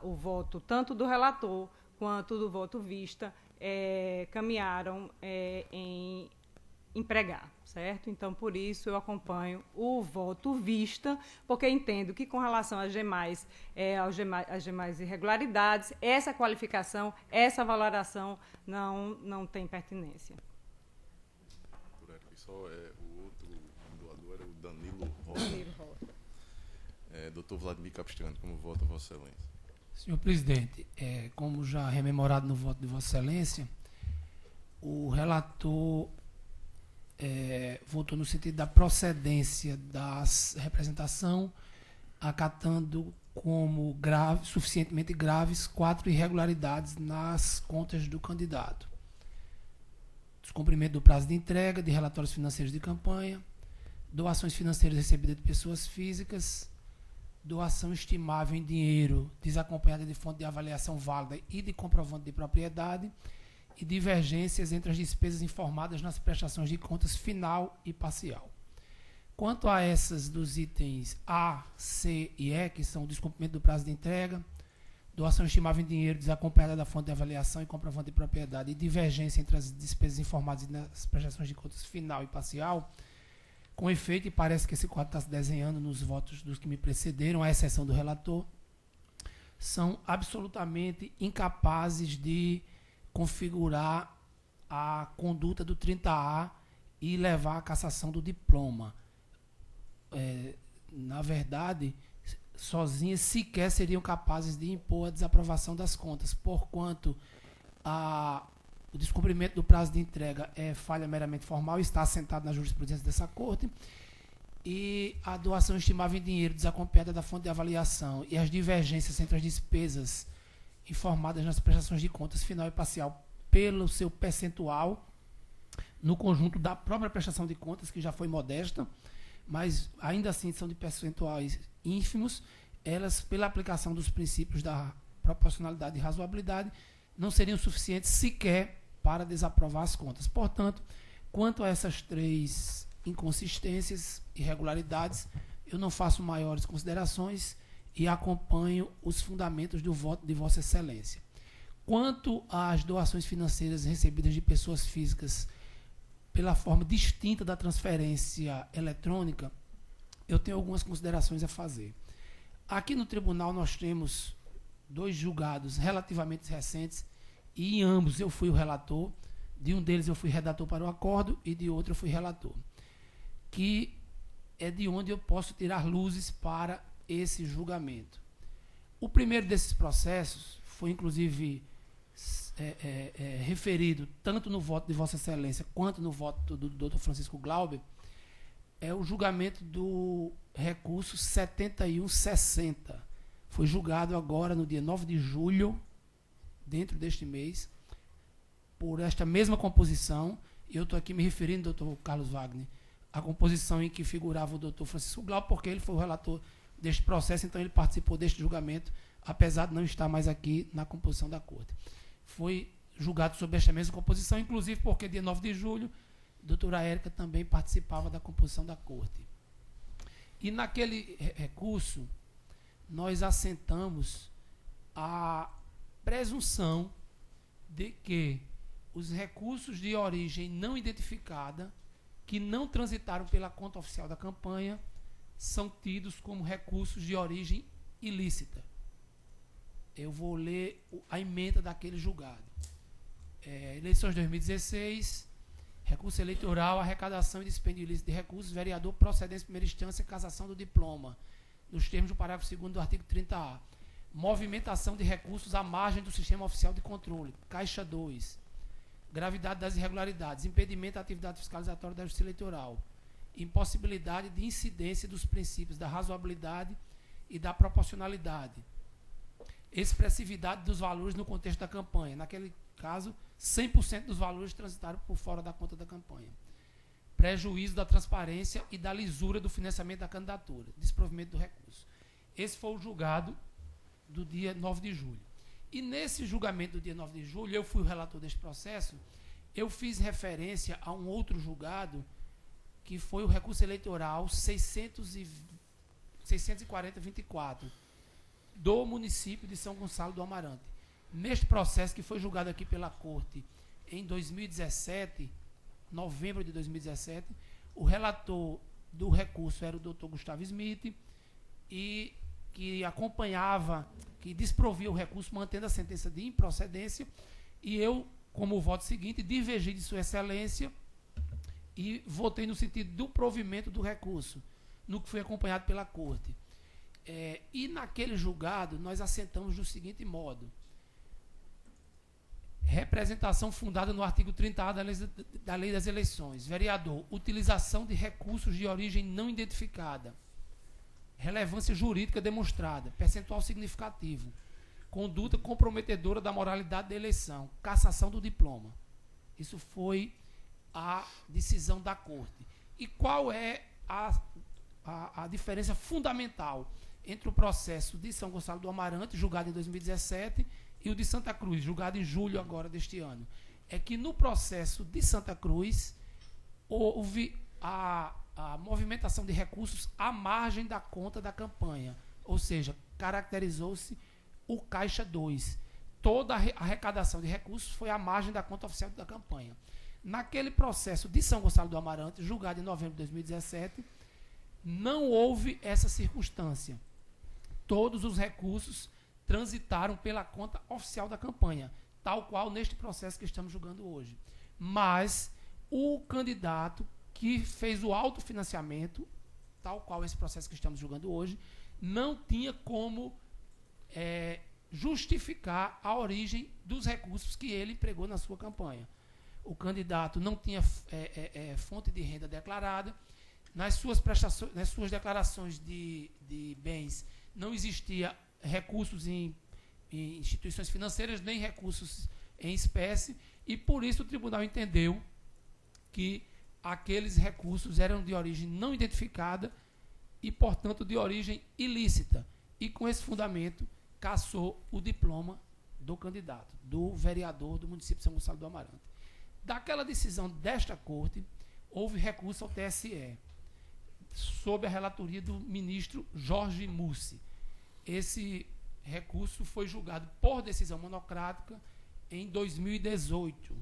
o voto tanto do relator quanto do voto vista caminharam em empregar, certo? Então, por isso, eu acompanho o voto vista, porque entendo que, com relação às demais irregularidades, essa qualificação, essa valoração não tem pertinência. Por aqui só o outro doador é o Danilo Rosa. Dr. Vladimir Capistrano, como vota Vossa Excelência? Senhor presidente, como já rememorado no voto de Vossa Excelência, o relator votou no sentido da procedência da representação, acatando como suficientemente graves 4 irregularidades nas contas do candidato: descumprimento do prazo de entrega de relatórios financeiros de campanha, doações financeiras recebidas de pessoas físicas, doação estimável em dinheiro desacompanhada de fonte de avaliação válida e de comprovante de propriedade, e divergências entre as despesas informadas nas prestações de contas final e parcial. Quanto a essas dos itens A, C e E, que são o descumprimento do prazo de entrega, doação estimável em dinheiro desacompanhada da fonte de avaliação e comprovante de propriedade e divergência entre as despesas informadas nas prestações de contas final e parcial, com efeito, e parece que esse quadro está se desenhando nos votos dos que me precederam, à exceção do relator, são absolutamente incapazes de configurar a conduta do 30A e levar à cassação do diploma. Na verdade, sozinhas sequer seriam capazes de impor a desaprovação das contas, porquanto o descumprimento do prazo de entrega é falha meramente formal e está assentado na jurisprudência dessa Corte, e a doação estimável em dinheiro desacompanhada da fonte de avaliação e as divergências entre as despesas informadas nas prestações de contas final e parcial pelo seu percentual no conjunto da própria prestação de contas, que já foi modesta, mas ainda assim são de percentuais ínfimos, elas, pela aplicação dos princípios da proporcionalidade e razoabilidade, não seriam suficientes sequer para desaprovar as contas. Portanto, Quanto a essas 3 inconsistências, irregularidades, eu não faço maiores considerações e acompanho os fundamentos do voto de Vossa Excelência. Quanto às doações financeiras recebidas de pessoas físicas pela forma distinta da transferência eletrônica, eu tenho algumas considerações a fazer. Aqui no tribunal nós temos 2 julgados relativamente recentes e em ambos eu fui o relator. De um deles eu fui redator para o acordo e de outro eu fui relator, que é de onde eu posso tirar luzes para esse julgamento. O primeiro desses processos foi inclusive referido tanto no voto de Vossa Excelência quanto no voto do Dr. Francisco Glauber, é o julgamento do recurso 7160. Foi julgado agora no dia 9 de julho, dentro deste mês, por esta mesma composição, e eu estou aqui me referindo, doutor Carlos Wagner, à composição em que figurava o doutor Francisco Glauber, porque ele foi o relator deste processo, então ele participou deste julgamento, apesar de não estar mais aqui na composição da Corte. Foi julgado sob esta mesma composição, inclusive porque dia 9 de julho, a doutora Érica também participava da composição da Corte. E naquele recurso, nós assentamos a presunção de que os recursos de origem não identificada, que não transitaram pela conta oficial da campanha, são tidos como recursos de origem ilícita. Eu vou ler a emenda daquele julgado. Eleições de 2016, recurso eleitoral, arrecadação e dispêndio ilícito de recursos, vereador, procedência em primeira instância, cassação do diploma, nos termos do parágrafo 2º do artigo 30A. Movimentação de recursos à margem do sistema oficial de controle, Caixa 2. Gravidade das irregularidades, impedimento da atividade fiscalizatória da Justiça Eleitoral, impossibilidade de incidência dos princípios da razoabilidade e da proporcionalidade, expressividade dos valores no contexto da campanha. Naquele caso, 100% dos valores transitaram por fora da conta da campanha. Prejuízo da transparência e da lisura do financiamento da candidatura, desprovimento do recurso. Esse foi o julgado do dia 9 de julho. E nesse julgamento do dia 9 de julho, eu fui o relator deste processo, eu fiz referência a um outro julgado, que foi o recurso eleitoral 640-24, do município de São Gonçalo do Amarante. Neste processo, que foi julgado aqui pela Corte em 2017, novembro de 2017, o relator do recurso era o doutor Gustavo Smith, e que acompanhava, que desprovia o recurso, mantendo a sentença de improcedência, e eu, como o voto seguinte, divergi de Sua Excelência e votei no sentido do provimento do recurso, no que foi acompanhado pela Corte. E naquele julgado, nós assentamos do seguinte modo: representação fundada no artigo 30A da Lei das Eleições. Vereador, utilização de recursos de origem não identificada. Relevância jurídica demonstrada, percentual significativo, conduta comprometedora da moralidade da eleição, cassação do diploma. Isso foi a decisão da Corte. E qual é a diferença fundamental entre o processo de São Gonçalo do Amarante, julgado em 2017, e o de Santa Cruz, julgado em julho agora deste ano? É que no processo de Santa Cruz houve a movimentação de recursos à margem da conta da campanha, ou seja, caracterizou-se o Caixa 2. Toda a arrecadação de recursos foi à margem da conta oficial da campanha. Naquele processo de São Gonçalo do Amarante, julgado em novembro de 2017, não houve essa circunstância. Todos os recursos transitaram pela conta oficial da campanha, tal qual neste processo que estamos julgando hoje. Mas o candidato que fez o autofinanciamento, tal qual esse processo que estamos julgando hoje, não tinha como justificar a origem dos recursos que ele empregou na sua campanha. O candidato não tinha fonte de renda declarada, nas suas prestações, nas suas declarações de bens não existia recursos em instituições financeiras, nem recursos em espécie, e por isso o tribunal entendeu que aqueles recursos eram de origem não identificada e, portanto, de origem ilícita. E, com esse fundamento, cassou o diploma do candidato, do vereador do município de São Gonçalo do Amarante. Daquela decisão desta Corte, houve recurso ao TSE, sob a relatoria do ministro Jorge Mussi. Esse recurso foi julgado por decisão monocrática em 2018.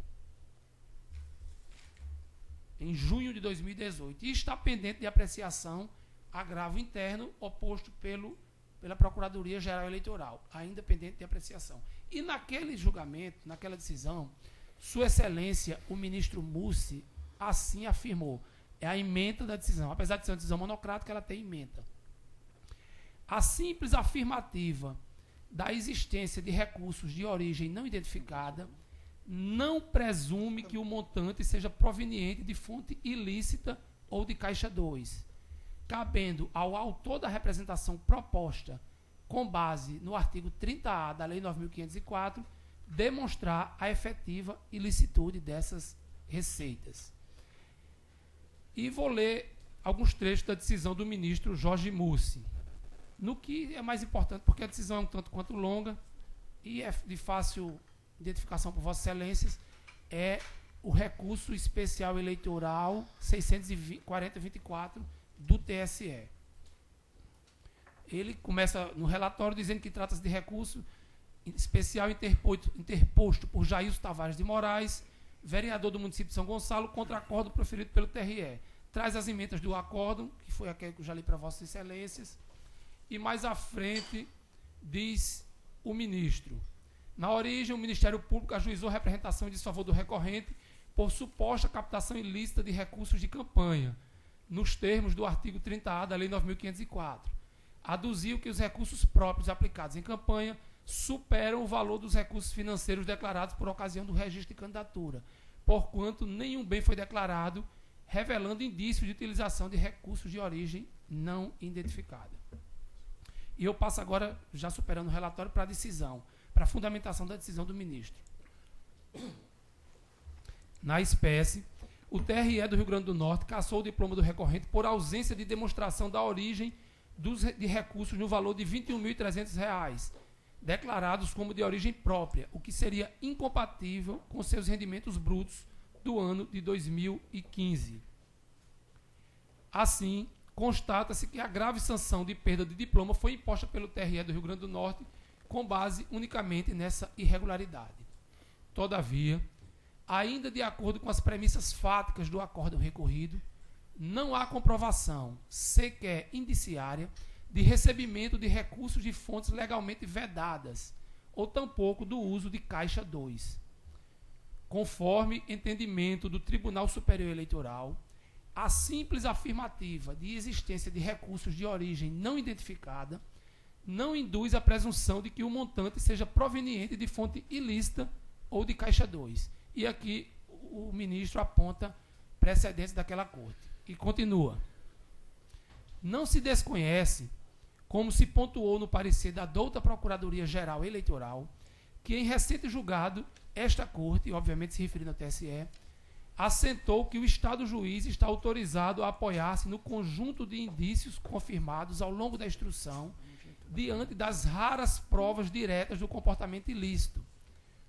Em junho de 2018. E está pendente de apreciação agravo interno oposto pela Procuradoria-Geral Eleitoral, ainda pendente de apreciação. E naquele julgamento, naquela decisão, Sua Excelência, o ministro Mussi, assim afirmou. É a ementa da decisão. Apesar de ser uma decisão monocrática, ela tem ementa. A simples afirmativa da existência de recursos de origem não identificada não presume que o montante seja proveniente de fonte ilícita ou de Caixa 2, cabendo ao autor da representação proposta, com base no artigo 30A da Lei 9.504, demonstrar a efetiva ilicitude dessas receitas. E vou ler alguns trechos da decisão do ministro Jorge Mussi, no que é mais importante, porque a decisão é um tanto quanto longa e é de fácil identificação por Vossas Excelências, é o recurso especial eleitoral 640-24 do TSE. Ele começa no relatório dizendo que trata-se de recurso especial interposto por Jailson Tavares de Moraes, vereador do município de São Gonçalo, contra acordo proferido pelo TRE. Traz as emendas do acórdão, que foi aquele que eu já li para Vossas Excelências, e mais à frente diz o ministro: na origem, o Ministério Público ajuizou representação em desfavor do recorrente por suposta captação ilícita de recursos de campanha, nos termos do artigo 30A da Lei 9.504. Aduziu que os recursos próprios aplicados em campanha superam o valor dos recursos financeiros declarados por ocasião do registro de candidatura, porquanto nenhum bem foi declarado, revelando indícios de utilização de recursos de origem não identificada. E eu passo agora, já superando o relatório, para a decisão, para a fundamentação da decisão do ministro. Na espécie, o TRE do Rio Grande do Norte cassou o diploma do recorrente por ausência de demonstração da origem de recursos no valor de R$ 21.300, declarados como de origem própria, o que seria incompatível com seus rendimentos brutos do ano de 2015. Assim, constata-se que a grave sanção de perda de diploma foi imposta pelo TRE do Rio Grande do Norte com base unicamente nessa irregularidade. Todavia, ainda de acordo com as premissas fáticas do acórdão recorrido, não há comprovação, sequer indiciária, de recebimento de recursos de fontes legalmente vedadas, ou tampouco do uso de Caixa 2. Conforme entendimento do Tribunal Superior Eleitoral, a simples afirmativa de existência de recursos de origem não identificada não induz a presunção de que o montante seja proveniente de fonte ilícita ou de Caixa 2. E aqui o ministro aponta precedentes daquela corte. E continua. Não se desconhece, como se pontuou no parecer da douta Procuradoria-Geral Eleitoral, que em recente julgado, esta corte, obviamente se referindo ao TSE, assentou que o Estado juiz está autorizado a apoiar-se no conjunto de indícios confirmados ao longo da instrução, diante das raras provas diretas do comportamento ilícito,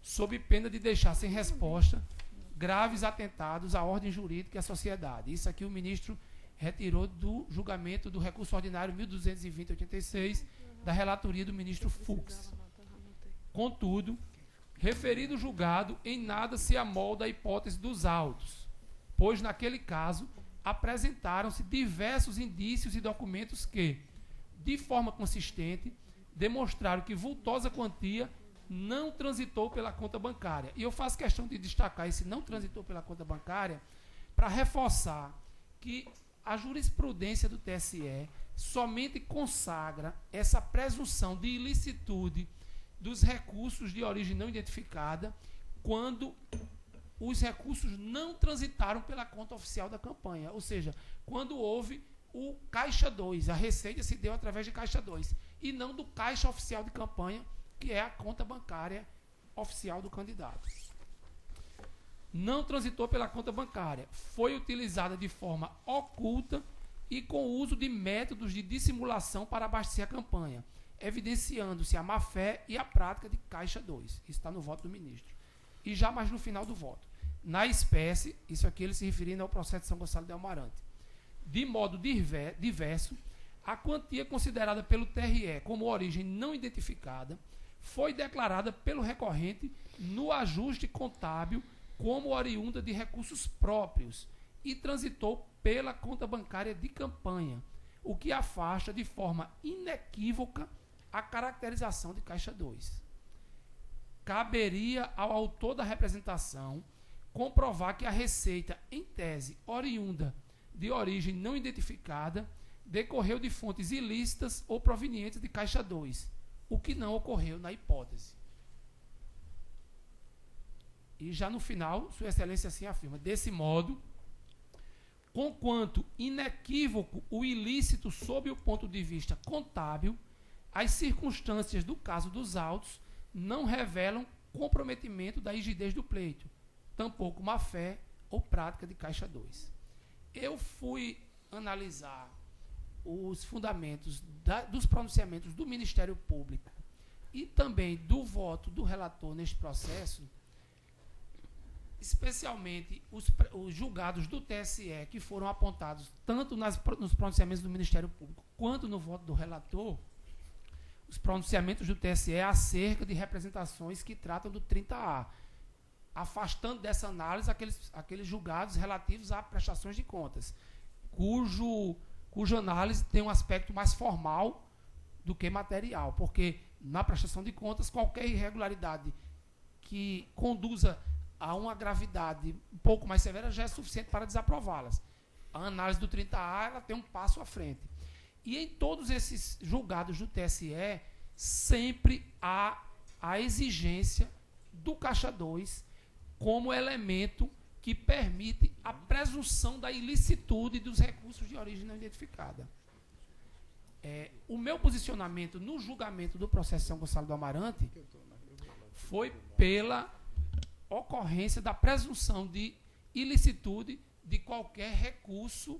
sob pena de deixar sem resposta graves atentados à ordem jurídica e à sociedade. Isso aqui o ministro retirou do julgamento do recurso ordinário 1220/86, da relatoria do ministro Fux. Contudo, referido julgado em nada se amolda a hipótese dos autos, pois naquele caso apresentaram-se diversos indícios e documentos que, de forma consistente, demonstraram que vultosa quantia não transitou pela conta bancária. E eu faço questão de destacar esse não transitou pela conta bancária para reforçar que a jurisprudência do TSE somente consagra essa presunção de ilicitude dos recursos de origem não identificada quando os recursos não transitaram pela conta oficial da campanha. Ou seja, quando houve o Caixa 2, a receita se deu através de Caixa 2, e não do Caixa Oficial de Campanha, que é a conta bancária oficial do candidato. Não transitou pela conta bancária, foi utilizada de forma oculta e com o uso de métodos de dissimulação para abastecer a campanha, evidenciando-se a má-fé e a prática de Caixa 2. Isso está no voto do ministro. E já mais no final do voto. na espécie, isso aqui ele se referindo ao processo de São Gonçalo de Amarante. De modo diverso, a quantia considerada pelo TRE como origem não identificada foi declarada pelo recorrente no ajuste contábil como oriunda de recursos próprios e transitou pela conta bancária de campanha, o que afasta de forma inequívoca a caracterização de Caixa 2. Caberia ao autor da representação comprovar que a receita, em tese, oriunda de origem não identificada, decorreu de fontes ilícitas ou provenientes de Caixa 2, o que não ocorreu na hipótese. E já no final, Sua Excelência assim afirma: desse modo, conquanto inequívoco o ilícito sob o ponto de vista contábil, as circunstâncias do caso dos autos não revelam comprometimento da rigidez do pleito, tampouco má-fé ou prática de Caixa 2. Eu fui analisar os fundamentos dos pronunciamentos do Ministério Público e também do voto do relator neste processo, especialmente os julgados do TSE que foram apontados tanto nos pronunciamentos do Ministério Público quanto no voto do relator. Os pronunciamentos do TSE acerca de representações que tratam do 30A, afastando dessa análise aqueles julgados relativos a prestações de contas, cuja análise tem um aspecto mais formal do que material, porque na prestação de contas qualquer irregularidade que conduza a uma gravidade um pouco mais severa já é suficiente para desaprová-las. A análise do 30A ela tem um passo à frente. E em todos esses julgados do TSE, sempre há a exigência do Caixa 2 como elemento que permite a presunção da ilicitude dos recursos de origem não identificada. O meu posicionamento no julgamento do processo de São Gonçalo do Amarante foi pela ocorrência da presunção de ilicitude de qualquer recurso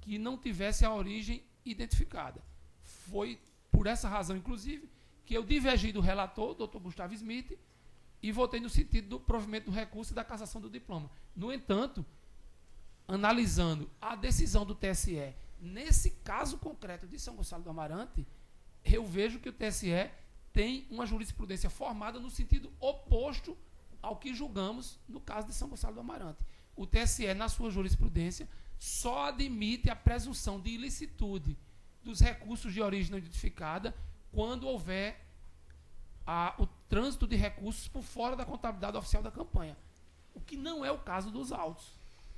que não tivesse a origem identificada. Foi por essa razão, inclusive, que eu divergi do relator, Dr. Gustavo Smith, e votei no sentido do provimento do recurso e da cassação do diploma. No entanto, analisando a decisão do TSE, nesse caso concreto de São Gonçalo do Amarante, eu vejo que o TSE tem uma jurisprudência formada no sentido oposto ao que julgamos no caso de São Gonçalo do Amarante. O TSE, na sua jurisprudência, só admite a presunção de ilicitude dos recursos de origem não identificada quando houver o trânsito de recursos por fora da contabilidade oficial da campanha. O que não é o caso dos autos.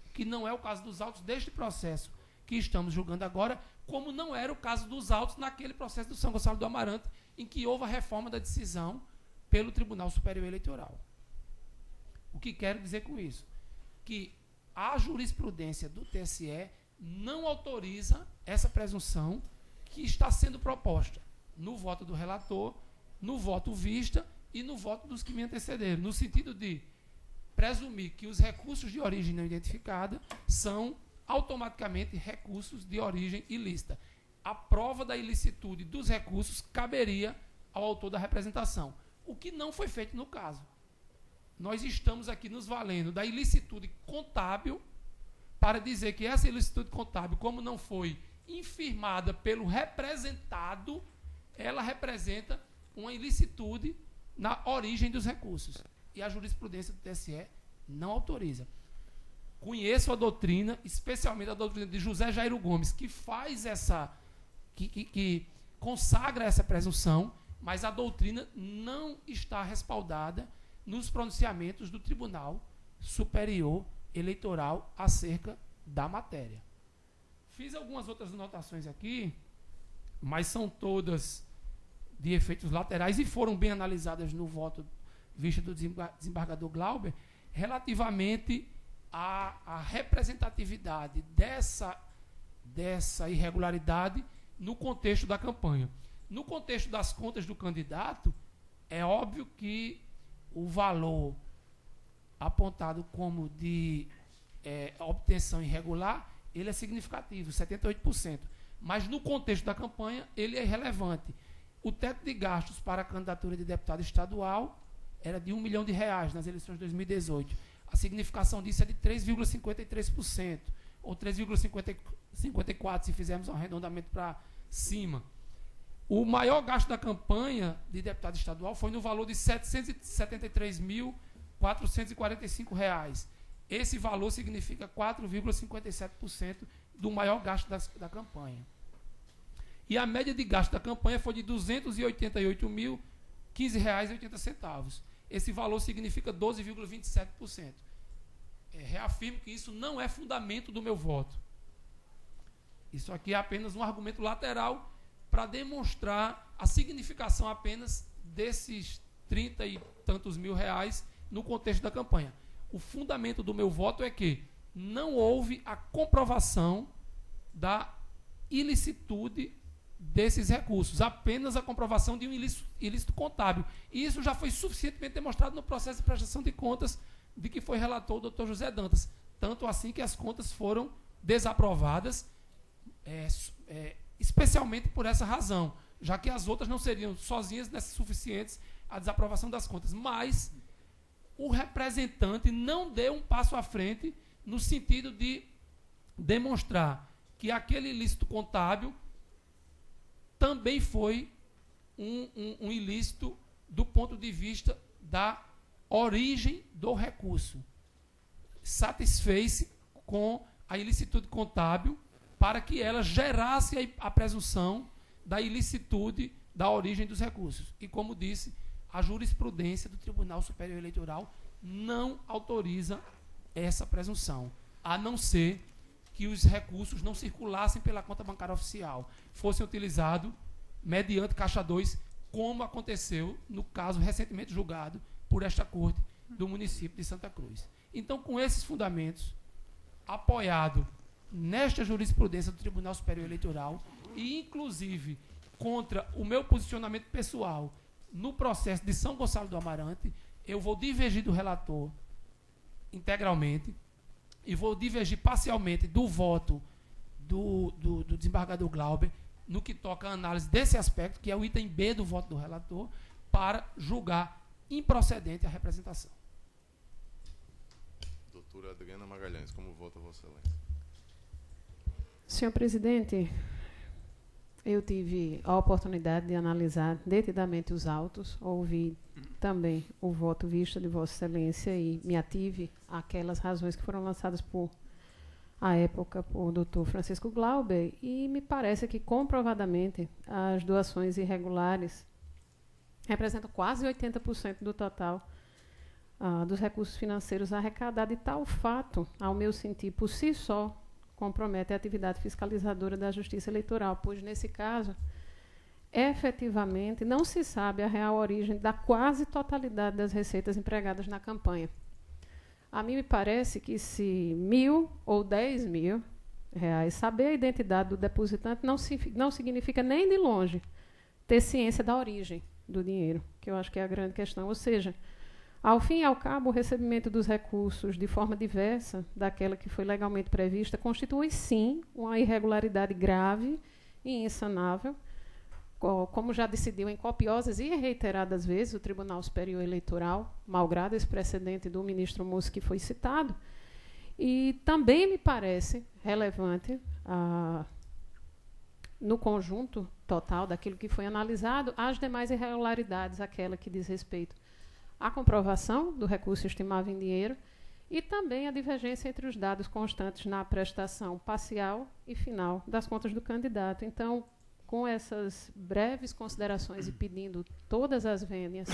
O que não é o caso dos autos deste processo que estamos julgando agora, como não era o caso dos autos naquele processo do São Gonçalo do Amarante, em que houve a reforma da decisão pelo Tribunal Superior Eleitoral. O que quero dizer com isso? Que a jurisprudência do TSE não autoriza essa presunção que está sendo proposta no voto do relator, no voto vista e no voto dos que me antecederam, no sentido de presumir que os recursos de origem não identificada são automaticamente recursos de origem ilícita. A prova da ilicitude dos recursos caberia ao autor da representação, o que não foi feito no caso. Nós estamos aqui nos valendo da ilicitude contábil para dizer que essa ilicitude contábil, como não foi infirmada pelo representado, ela representa uma ilicitude na origem dos recursos. E a jurisprudência do TSE não autoriza. Conheço a doutrina, especialmente a doutrina de José Jairo Gomes, que faz que consagra essa presunção, mas a doutrina não está respaldada nos pronunciamentos do Tribunal Superior Eleitoral acerca da matéria. Fiz algumas outras anotações aqui, mas são todas de efeitos laterais e foram bem analisadas no voto vista do desembargador Glauber, relativamente à representatividade dessa irregularidade no contexto da campanha. No contexto das contas do candidato, é óbvio que o valor apontado como de obtenção irregular, ele é significativo, 78%. Mas no contexto da campanha, ele é irrelevante. O teto de gastos para a candidatura de deputado estadual era de R$1 milhão nas eleições de 2018. a significação disso é de 3,53%, ou 3,54% se fizermos um arredondamento para cima. O maior gasto da campanha de deputado estadual foi no valor de R$ 773.445. Esse valor significa 4,57% do maior gasto da campanha. E a média de gasto da campanha foi de R$ 288.015,80. Esse valor significa 12,27%. Reafirmo que isso não é fundamento do meu voto. Isso aqui é apenas um argumento lateral para demonstrar a significação apenas desses 30 e tantos mil reais no contexto da campanha. O fundamento do meu voto é que não houve a comprovação da ilicitude desses recursos, apenas a comprovação de um ilícito contábil. E isso já foi suficientemente demonstrado no processo de prestação de contas de que foi relator o doutor José Dantas. Tanto assim que as contas foram desaprovadas, especialmente por essa razão, já que as outras não seriam sozinhas suficientes à desaprovação das contas. Mas o representante não deu um passo à frente no sentido de demonstrar que aquele ilícito contábil também foi um ilícito do ponto de vista da origem do recurso. Satisfez-se com a ilicitude contábil para que ela gerasse a presunção da ilicitude da origem dos recursos. E, como disse, a jurisprudência do Tribunal Superior Eleitoral não autoriza essa presunção, a não ser que os recursos não circulassem pela conta bancária oficial, fossem utilizados mediante Caixa 2, como aconteceu no caso recentemente julgado por esta Corte do município de Santa Cruz. Então, com esses fundamentos, apoiado nesta jurisprudência do Tribunal Superior Eleitoral e, inclusive, contra o meu posicionamento pessoal no processo de São Gonçalo do Amarante, eu vou divergir do relator integralmente e vou divergir parcialmente do voto do desembargador Glauber no que toca a análise desse aspecto, que é o item B do voto do relator, para julgar improcedente a representação. Doutora Adriana Magalhães, como vota Vossa Excelência? Senhor presidente, eu tive a oportunidade de analisar detidamente os autos, ouvi também o voto vista de Vossa Excelência e me ative àquelas razões que foram lançadas à época, por Dr. Francisco Glauber, e me parece que, comprovadamente, as doações irregulares representam quase 80% do total dos recursos financeiros arrecadados, e tal fato, ao meu sentir, por si só, compromete a atividade fiscalizadora da Justiça Eleitoral, pois, nesse caso, efetivamente, não se sabe a real origem da quase totalidade das receitas empregadas na campanha. A mim me parece que se 1.000 ou 10.000 reais, saber a identidade do depositante não significa nem de longe ter ciência da origem do dinheiro, que eu acho que é a grande questão. Ou seja, ao fim e ao cabo, o recebimento dos recursos de forma diversa daquela que foi legalmente prevista constitui, sim, uma irregularidade grave e insanável, como já decidiu em copiosas e reiteradas vezes o Tribunal Superior Eleitoral, malgrado esse precedente do ministro Mussi que foi citado. E também me parece relevante, no conjunto total daquilo que foi analisado, as demais irregularidades, aquela que diz respeito à comprovação do recurso estimável em dinheiro e também a divergência entre os dados constantes na prestação parcial e final das contas do candidato. Então, com essas breves considerações e pedindo todas as vênias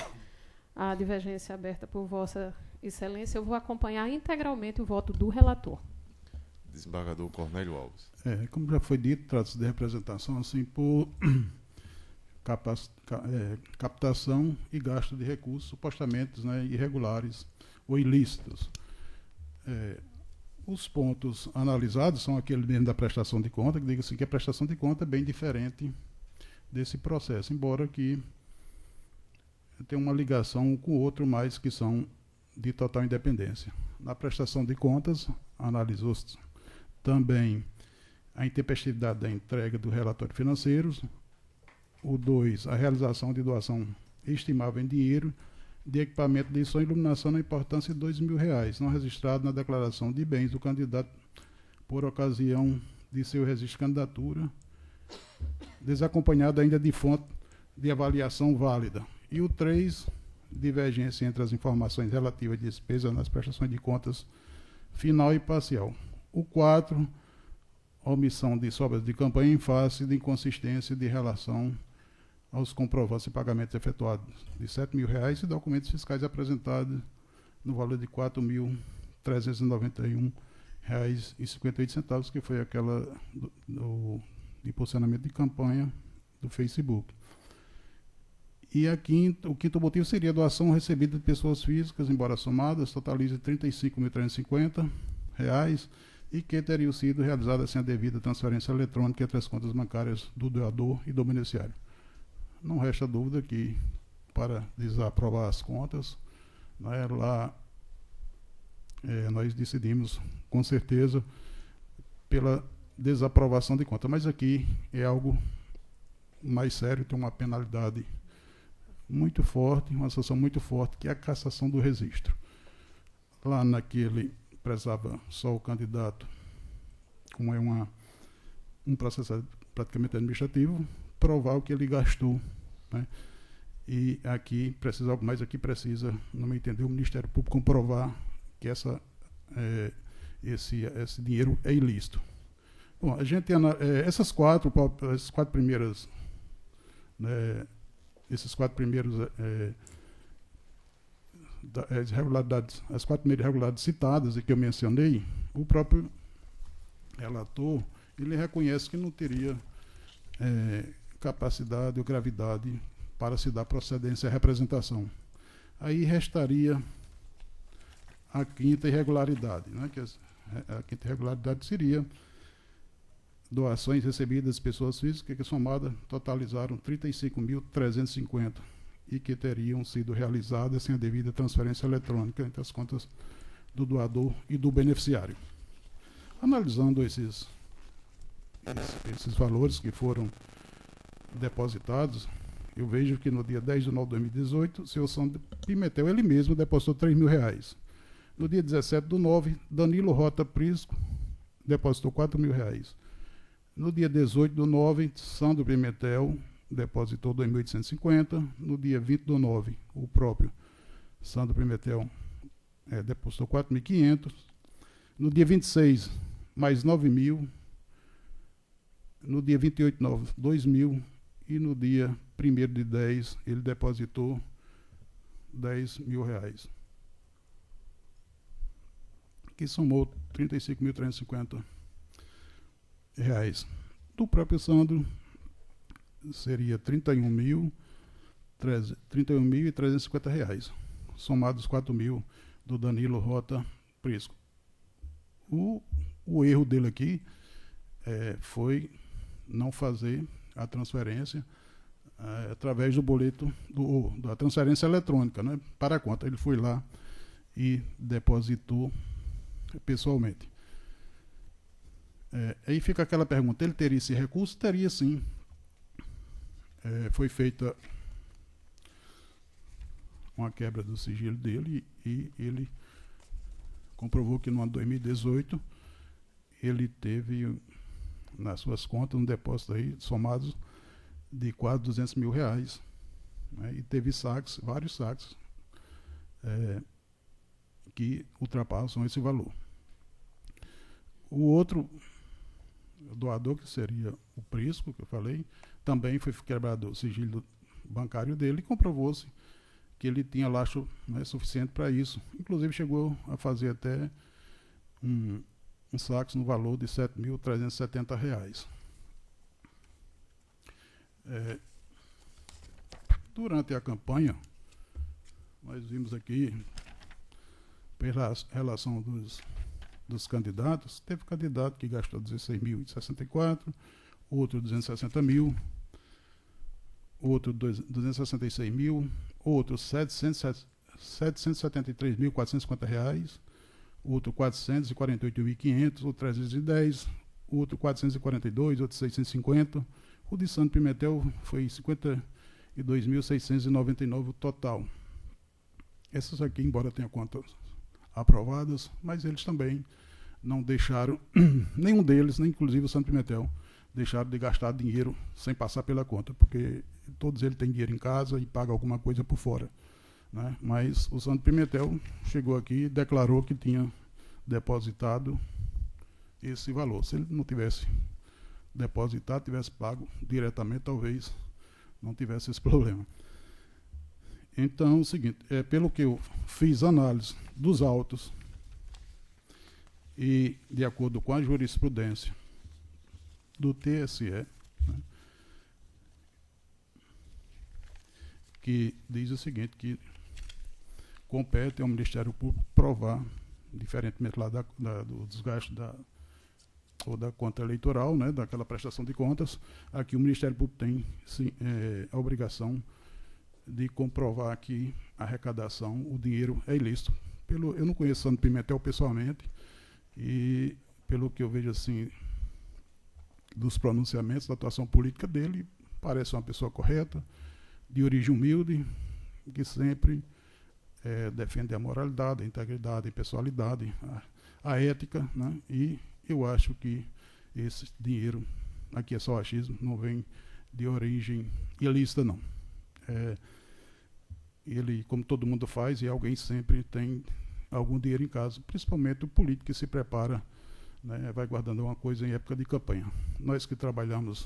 à divergência aberta por Vossa Excelência, eu vou acompanhar integralmente o voto do relator. Desembargador Cornélio Alves. Como já foi dito, trata-se de representação assim por captação e gasto de recursos supostamente, né, irregulares ou ilícitos. Os pontos analisados são aqueles mesmo da prestação de conta, que diga-se que a prestação de conta é bem diferente desse processo, embora que tenha uma ligação um com o outro, mas que são de total independência. Na prestação de contas, analisou-se também a intempestividade da entrega do relatório financeiro, o 2, a realização de doação estimável em dinheiro, de equipamento de som e iluminação na importância de R$2.000, não registrado na declaração de bens do candidato por ocasião de seu registro de candidatura, desacompanhado ainda de fonte de avaliação válida. E o 3, divergência entre as informações relativas à despesa nas prestações de contas final e parcial. O 4, omissão de sobras de campanha em face de inconsistência de relação aos comprovantes de pagamentos efetuados de R$7.000 e documentos fiscais apresentados no valor de R$4.391,58, que foi aquela do impulsionamento de campanha do Facebook. E o quinto motivo seria a doação recebida de pessoas físicas, embora somadas, totalize R$35.350 e que teriam sido realizadas sem a devida transferência eletrônica entre as contas bancárias do doador e do beneficiário. Não resta dúvida que, para desaprovar as contas, né, nós decidimos, com certeza, pela desaprovação de conta. Mas aqui é algo mais sério, tem uma penalidade muito forte, uma sanção muito forte, que é a cassação do registro. Lá naquele prezava só o candidato, como é um processo praticamente administrativo, provar o que ele gastou, né? E aqui precisa algo mais, aqui precisa, no meu entender, o Ministério Público comprovar que esse dinheiro é ilícito. Bom, a gente esses quatro primeiros irregularidades, as 4 primeiras irregularidades citadas e que eu mencionei, o próprio relator, ele reconhece que não teria capacidade ou gravidade para se dar procedência à representação. Aí restaria a quinta irregularidade, né, que a quinta irregularidade seria doações recebidas de pessoas físicas que somadas totalizaram 35.350 e que teriam sido realizadas sem a devida transferência eletrônica entre as contas do doador e do beneficiário. Analisando esses valores que foram depositados, eu vejo que no dia 10 de novembro de 2018, o senhor Sandro Pimentel, ele mesmo, depositou R$3.000. No dia 17 do 9, Danilo Rota Prisco depositou R$4.000. No dia 18 do 9, Sandro Pimentel depositou R$2.850. No dia 20 do 9, o próprio Sandro Pimentel depositou R$4.500. No dia 26, mais R$9.000. No dia 28 de 9, R$2.000. E no dia 1º de 10, ele depositou R$10.000, que somou R$35.350. Do próprio Sandro, seria R$31.350, somados R$4.000 do Danilo Rota Prisco. O erro dele aqui foi não fazer a transferência através do boleto, da transferência eletrônica, né, para a conta. Ele foi lá e depositou pessoalmente. Aí fica aquela pergunta, ele teria esse recurso? Teria sim. Foi feita uma quebra do sigilo dele e ele comprovou que no ano 2018 ele teve nas suas contas um depósito aí somados de quase R$200.000, né, e teve saques, vários saques que ultrapassam esse valor. O outro doador, que seria o Prisco, que eu falei, também foi quebrado o sigilo bancário dele e comprovou-se que ele tinha lastro, né, suficiente para isso. Inclusive chegou a fazer até um saques no valor de R$7.370. Durante a campanha, nós vimos aqui, pela relação dos candidatos, teve candidato que gastou R$16.064, outro R$260.000, outro R$266.000, outro R$773.450, outro R$448.500, outro R$310, outro R$442, outro R$650. O de Sandro Pimentel foi R$52.699 o total. Essas aqui, embora tenham contas aprovadas, mas eles também não deixaram, nenhum deles, nem inclusive o Santo Pimentel, deixaram de gastar dinheiro sem passar pela conta, porque todos eles têm dinheiro em casa e pagam alguma coisa por fora, né? Mas o Santo Pimentel chegou aqui e declarou que tinha depositado esse valor. Se ele não tivesse depositado, tivesse pago diretamente, talvez não tivesse esse problema. Então, é o seguinte, pelo que eu fiz análise dos autos e de acordo com a jurisprudência do TSE, né, que diz o seguinte, que compete ao Ministério Público provar, diferentemente lá do desgaste ou da conta eleitoral, né, daquela prestação de contas, aqui o Ministério Público tem sim, a obrigação de comprovar que a arrecadação, o dinheiro é ilícito. Eu não conheço Santo Pimentel pessoalmente, e pelo que eu vejo assim dos pronunciamentos, da atuação política dele, parece uma pessoa correta, de origem humilde, que sempre defende a moralidade, a integridade, a impessoalidade, a ética, né? E eu acho que esse dinheiro, aqui é só achismo, não vem de origem ilícita, não. Ele, como todo mundo faz, e alguém sempre tem algum dinheiro em casa, principalmente o político que se prepara, né, vai guardando alguma coisa em época de campanha. Nós que trabalhamos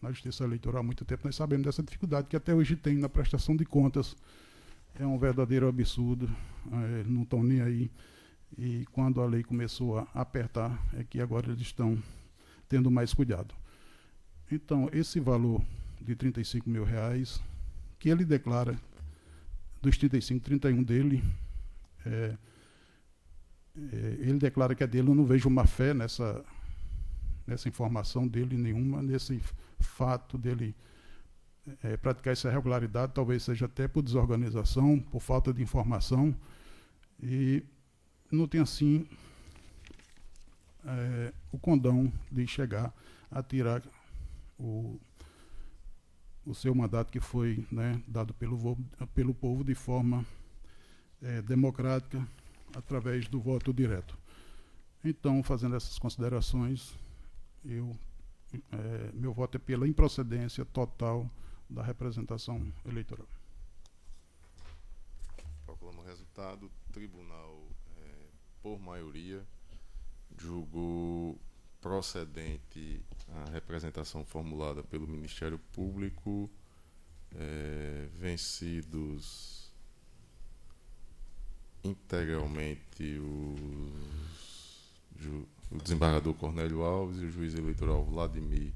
na Justiça Eleitoral há muito tempo, nós sabemos dessa dificuldade que até hoje tem na prestação de contas. É um verdadeiro absurdo, não estão nem aí. E quando a lei começou a apertar, é que agora eles estão tendo mais cuidado. Então, esse valor de R$35 mil, que ele declara, dos 35, 31 dele, ele declara que é dele. Eu não vejo má fé nessa informação dele nenhuma, nesse fato dele praticar essa irregularidade, talvez seja até por desorganização, por falta de informação, e não tem assim o condão de chegar a tirar o seu mandato que foi, né, dado pelo povo de forma democrática, através do voto direto. Então, fazendo essas considerações, meu voto é pela improcedência total da representação eleitoral. Proclamo o resultado. O tribunal, por maioria, julgou procedente a representação formulada pelo Ministério Público, vencidos integralmente o desembargador Cornélio Alves e o juiz eleitoral Vladimir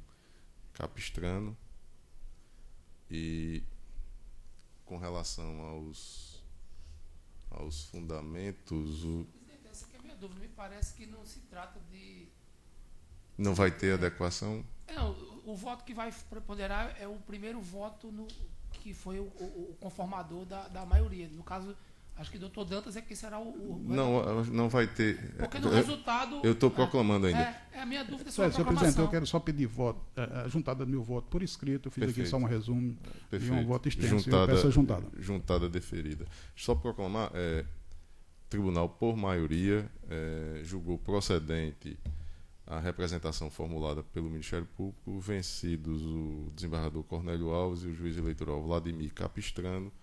Capistrano. E com relação aos fundamentos, Essa que é a minha dúvida. Me parece que não se trata de... Não vai ter adequação? Não, o voto que vai preponderar é o primeiro voto que foi o conformador da maioria. No caso, acho que o doutor Dantas é que será Não vai ter. Porque no resultado... Eu estou proclamando ainda. A minha dúvida é sobre a Senhor proclamação. presidente, eu quero só pedir voto, a juntada do meu voto por escrito. Eu fiz Perfeito. aqui só um resumo. Perfeito. E um voto extenso. Eu peço a juntada. Juntada deferida. Só proclamar, tribunal por maioria julgou procedente a representação formulada pelo Ministério Público, vencidos o desembargador Cornélio Alves e o juiz eleitoral Vladimir Capistrano,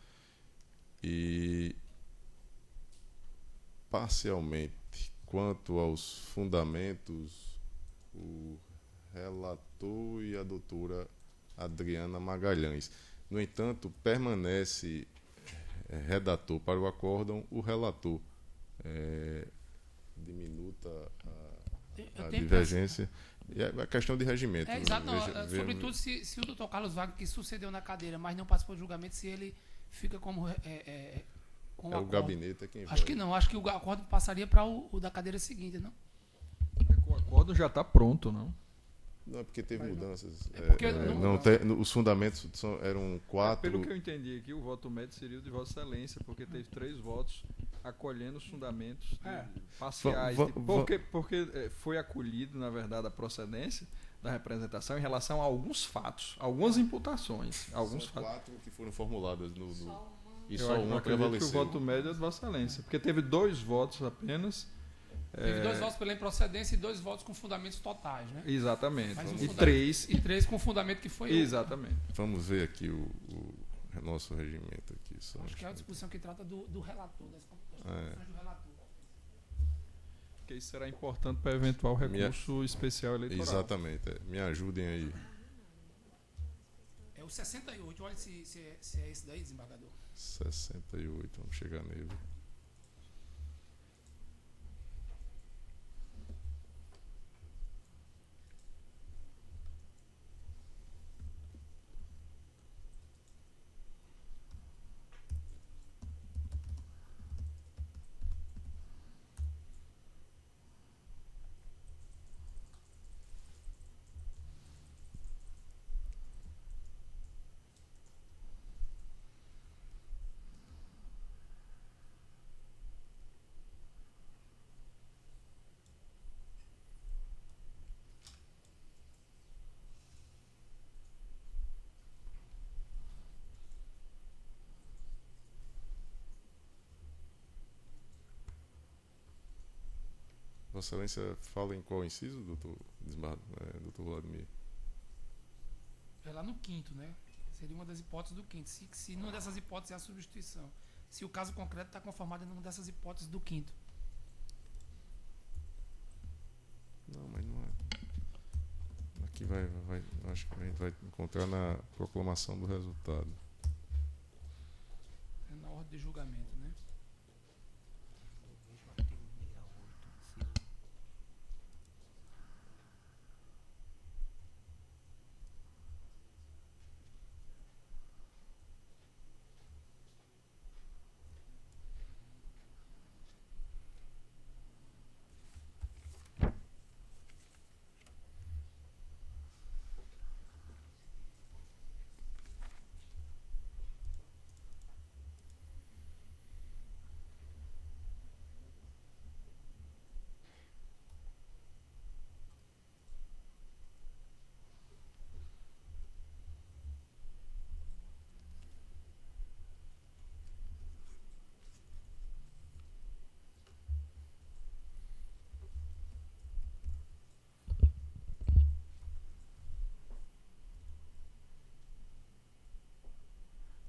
e parcialmente quanto aos fundamentos, o relator e a doutora Adriana Magalhães. No entanto, permanece redator para o acórdão o relator. Diminuta a divergência. E é questão de regimento. Exato. Sobretudo se o doutor Carlos Wagner, que sucedeu na cadeira, mas não participou do julgamento, se ele fica como... com o gabinete é quem vai. Acho que não. Acho que o acordo passaria para o da cadeira seguinte, não? O acordo já está pronto, não? Não, é porque teve mudanças. Os fundamentos eram 4. Pelo que eu entendi aqui, o voto médio seria o de Vossa Excelência, porque teve 3 votos acolhendo os fundamentos parciais. Porque foi acolhido, na verdade, a procedência da representação em relação a alguns fatos, algumas imputações. Alguns fatos que foram formuladas no E só uma prevaleceu. Que o voto médio é de Vossa Excelência, porque teve 2 votos apenas. Teve 2 votos pela improcedência e 2 votos com fundamentos totais, né? Exatamente. E 3 com fundamento que foi Exatamente. Vamos ver aqui o nosso regimento aqui. Acho que é a discussão que trata do relator, das composições do relator. Porque isso será importante para eventual recurso especial eleitoral. Exatamente. Me ajudem aí. É o 68, olha se é esse daí, desembargador. 68, vamos chegar nele. Vossa Excelência fala em qual inciso, doutor Vladimir? É lá no 5º, né? Seria uma das hipóteses do 5º. Se numa dessas hipóteses é a substituição. Se o caso concreto está conformado em uma dessas hipóteses do 5º. Não, mas não é. Aqui acho que a gente vai encontrar na proclamação do resultado. É na ordem de julgamento, né?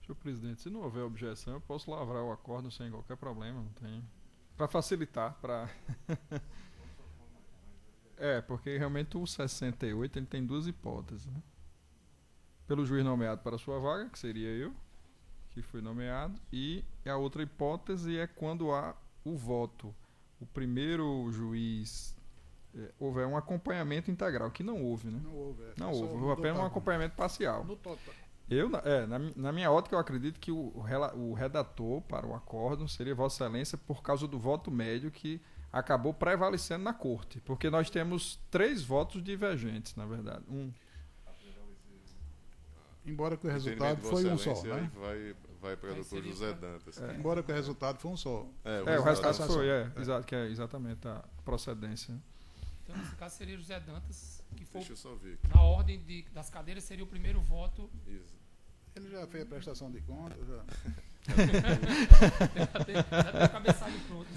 Senhor presidente, se não houver objeção, eu posso lavrar o acordo sem qualquer problema, não tem. Para facilitar, porque realmente o 68 ele tem 2 hipóteses, né? Pelo juiz nomeado para a sua vaga, que seria eu, que fui nomeado, e a outra hipótese é quando há o voto. O primeiro juiz houver um acompanhamento integral, que não houve, né? Não houve. Houve apenas um acompanhamento parcial. No total. Na minha ótica, eu acredito que o redator para o acórdão seria Vossa Excelência por causa do voto médio que acabou prevalecendo na Corte. Porque nós temos 3 votos divergentes, na verdade. Embora que o resultado foi um só, né? Vai para o doutor José Dantas. Embora que o resultado foi um só. O resultado foi, exato, que é exatamente a procedência. Então, nesse caso, seria José Dantas, que foi, deixa eu só ver. na ordem das cadeiras, seria o primeiro voto. Isso. Ele já fez a prestação de contas, já. Já tem o cabeçalho pronto.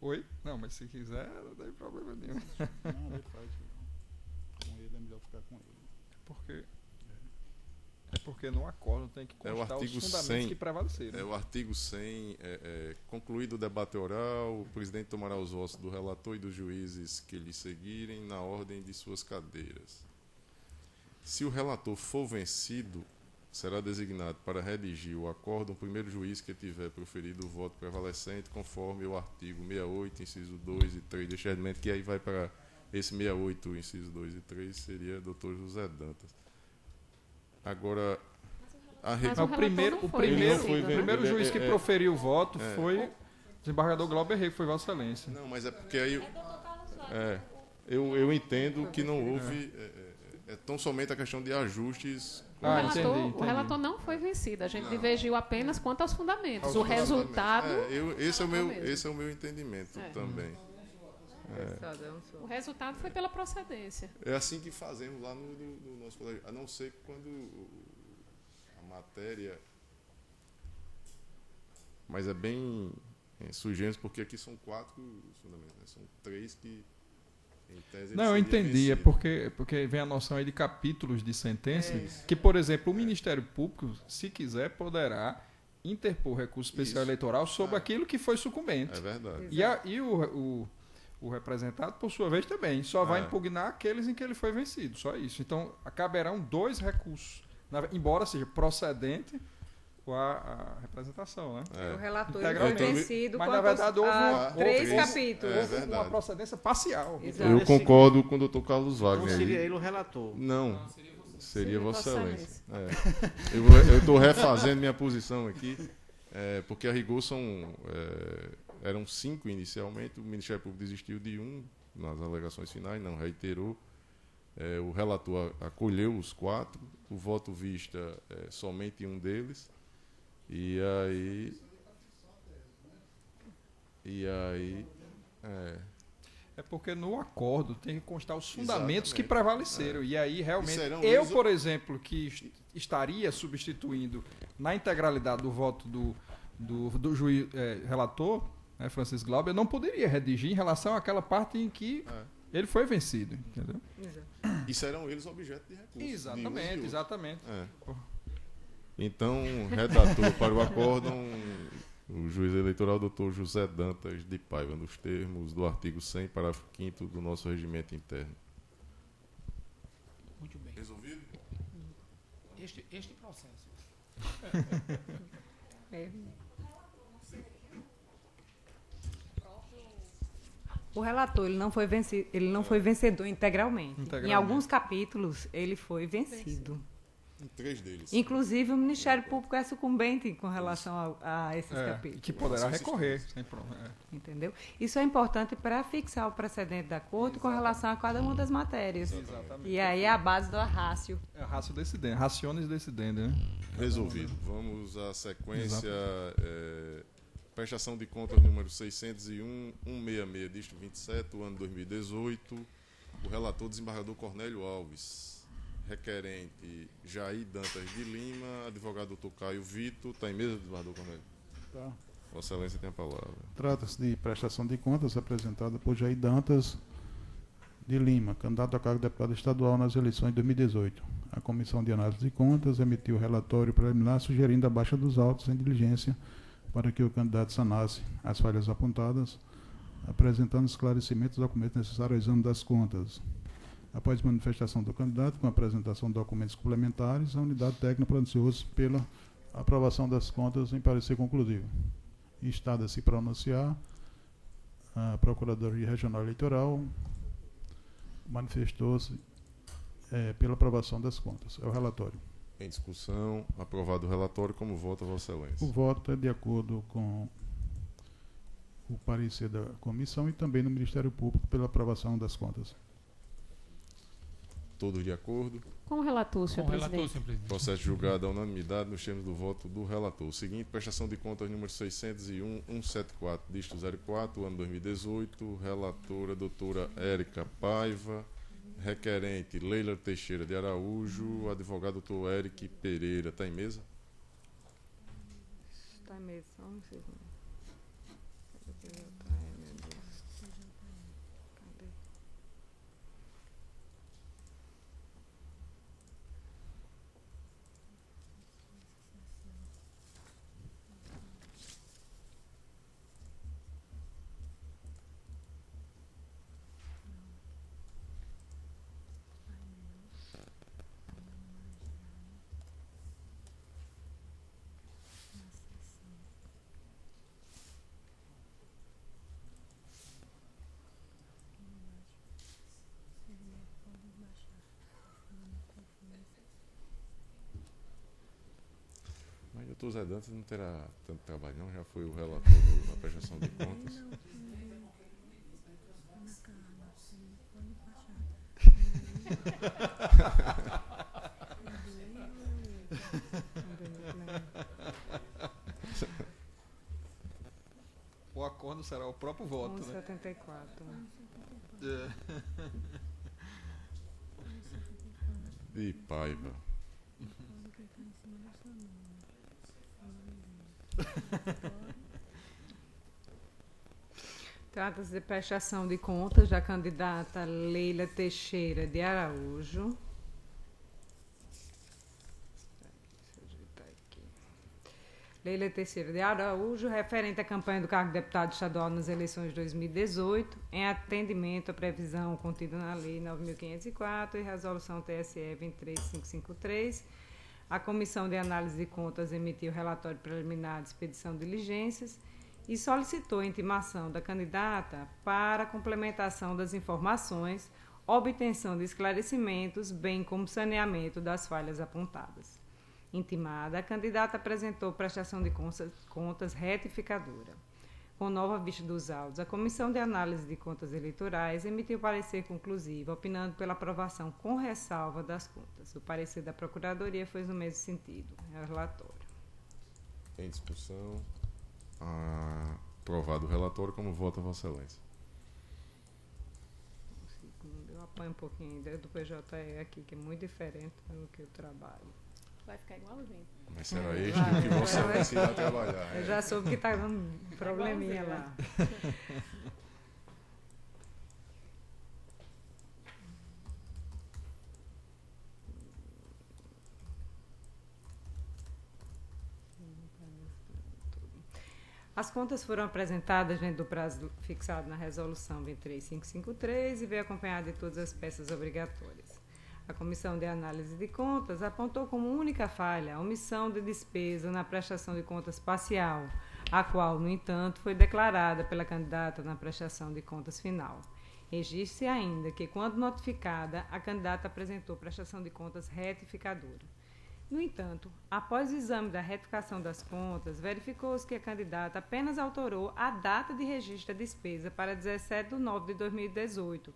Oi? Não, mas se quiser, não tem problema nenhum. Não, ele faz. Com ele é melhor ficar com ele. Porque no acordo tem que constar os fundamentos que prevaleceram. É o artigo 100, concluído o debate oral, o presidente tomará os votos do relator e dos juízes que lhe seguirem na ordem de suas cadeiras. Se o relator for vencido, será designado para redigir o acórdão o primeiro juiz que tiver proferido o voto prevalecente, conforme o artigo 68, inciso 2 e 3 deste regimento, que aí vai para esse 68, inciso 2 e 3, seria Dr. José Dantas. Agora, o primeiro juiz que proferiu o voto foi o desembargador Glauber Rey, que foi Vossa Excelência. Não, mas é porque aí eu entendo que não houve tão somente a questão de ajustes. Entendi. O relator não foi vencido, a gente divergiu apenas quanto aos fundamentos. O resultado. Esse é o meu entendimento também. O resultado foi pela procedência. É assim que fazemos lá no nosso colégio, a não ser quando a matéria... Mas é bem sui generis, porque aqui são 4 fundamentos, né? São 3 que, em tese... Não, eu entendi, é porque vem a noção aí de capítulos de sentença, que, por exemplo, o Ministério Público, se quiser, poderá interpor recurso especial eleitoral sobre aquilo que foi sucumbente. É verdade. E o representado, por sua vez, também só vai impugnar aqueles em que ele foi vencido, só isso. Então, caberão 2 recursos, embora seja procedente a representação, né? O relator foi vencido, mas na verdade houve 3 capítulos. Houve uma procedência parcial. Exato. Eu concordo com o Dr. Carlos Wagner. Não seria ele o relator. Não, seria Vossa Excelência. Eu estou refazendo minha posição aqui, porque a rigor eram 5 inicialmente, o Ministério Público desistiu de 1 nas alegações finais, não reiterou. O relator acolheu os 4, o voto vista somente 1 deles. E aí É porque no acordo tem que constar os fundamentos Exatamente. que prevaleceram. E aí, realmente, por exemplo, que estaria substituindo na integralidade do voto do juiz relator, né, Francisco Glauber, eu não poderia redigir em relação àquela parte em que ele foi vencido. Entendeu? E serão eles objeto de recurso. Exatamente, exatamente. Então, redator para o acórdão o juiz eleitoral Dr. José Dantas de Paiva, nos termos do artigo 100, parágrafo 5º do nosso regimento interno. Muito bem. Resolvido? Este processo. O relator ele não foi vencedor integralmente. Em alguns capítulos ele foi vencido. Em 3 deles. Inclusive o Ministério Público é sucumbente com relação a esses capítulos. Que poderá recorrer. Sem problema. Entendeu? Isso é importante para fixar o precedente da Corte com relação a cada uma das matérias. Exatamente. E aí é a base do rácio. É a rácio decidente, raciones decidente, né? Resolvido. Vamos à sequência. Prestação de contas número 601, 166, distrito 27, o ano 2018. O relator desembargador Cornélio Alves. Requerente Jair Dantas de Lima, advogado Dr. Caio Vitor. Está em mesa, desembargador Cornélio? Tá. Vossa Excelência tem a palavra. Trata-se de prestação de contas apresentada por Jair Dantas de Lima, candidato a cargo de deputado estadual nas eleições de 2018. A Comissão de Análise de Contas emitiu o relatório preliminar sugerindo a baixa dos autos em diligência para que o candidato sanasse as falhas apontadas, apresentando esclarecimentos e documentos necessários ao exame das contas. Após manifestação do candidato, com a apresentação de documentos complementares, a unidade técnica pronunciou-se pela aprovação das contas em parecer conclusivo. Estado a se pronunciar, a Procuradoria Regional Eleitoral manifestou-se pela aprovação das contas. É o relatório. Em discussão, aprovado o relatório, como vota Vossa Excelência? O voto é de acordo com o parecer da comissão e também do Ministério Público pela aprovação das contas. Todos de acordo? Com o relator, senhor presidente. Processo julgado à unanimidade nos termos do voto do relator. O seguinte, prestação de contas número 601, 174, distrito 04, ano 2018. Relatora, doutora Érica Paiva. Requerente, Leila Teixeira de Araújo. Advogado, doutor Eric Pereira. Está em mesa? Está em mesa, só um segundo. Mas o doutor Zé Dantas não terá tanto trabalho, não? Já foi o relator na prestação de contas. O acordo será o próprio voto, né? 174. De Paiva. Trata-se de prestação de contas da candidata Leila Teixeira de Araújo. Leila Teixeira de Araújo, referente à campanha do cargo de deputado estadual nas eleições de 2018, em atendimento à previsão contida na Lei 9.504 e Resolução TSE 23553, a Comissão de Análise de Contas emitiu relatório preliminar de expedição de diligências e solicitou a intimação da candidata para a complementação das informações, obtenção de esclarecimentos, bem como saneamento das falhas apontadas. Intimada, a candidata apresentou prestação de contas retificadora. Com nova vista dos autos, a Comissão de Análise de Contas Eleitorais emitiu parecer conclusivo, opinando pela aprovação com ressalva das contas. O parecer da Procuradoria foi no mesmo sentido. É o relatório. Em discussão, aprovado o relatório, como vota Vossa Excelência? Eu apanho um pouquinho do PJE aqui, que é muito diferente do que eu trabalho. Vai ficar igualzinho. Mas será este que Vossa Excelência irá trabalhar. Eu já soube que está dando probleminha lá. As contas foram apresentadas dentro do prazo fixado na Resolução 23553 e veio acompanhada de todas as peças obrigatórias. A Comissão de Análise de Contas apontou como única falha a omissão de despesa na prestação de contas parcial, a qual, no entanto, foi declarada pela candidata na prestação de contas final. Registre ainda que, quando notificada, a candidata apresentou prestação de contas retificadora. No entanto, após o exame da retificação das contas, verificou-se que a candidata apenas alterou a data de registro da despesa para 17 de nove de 2018,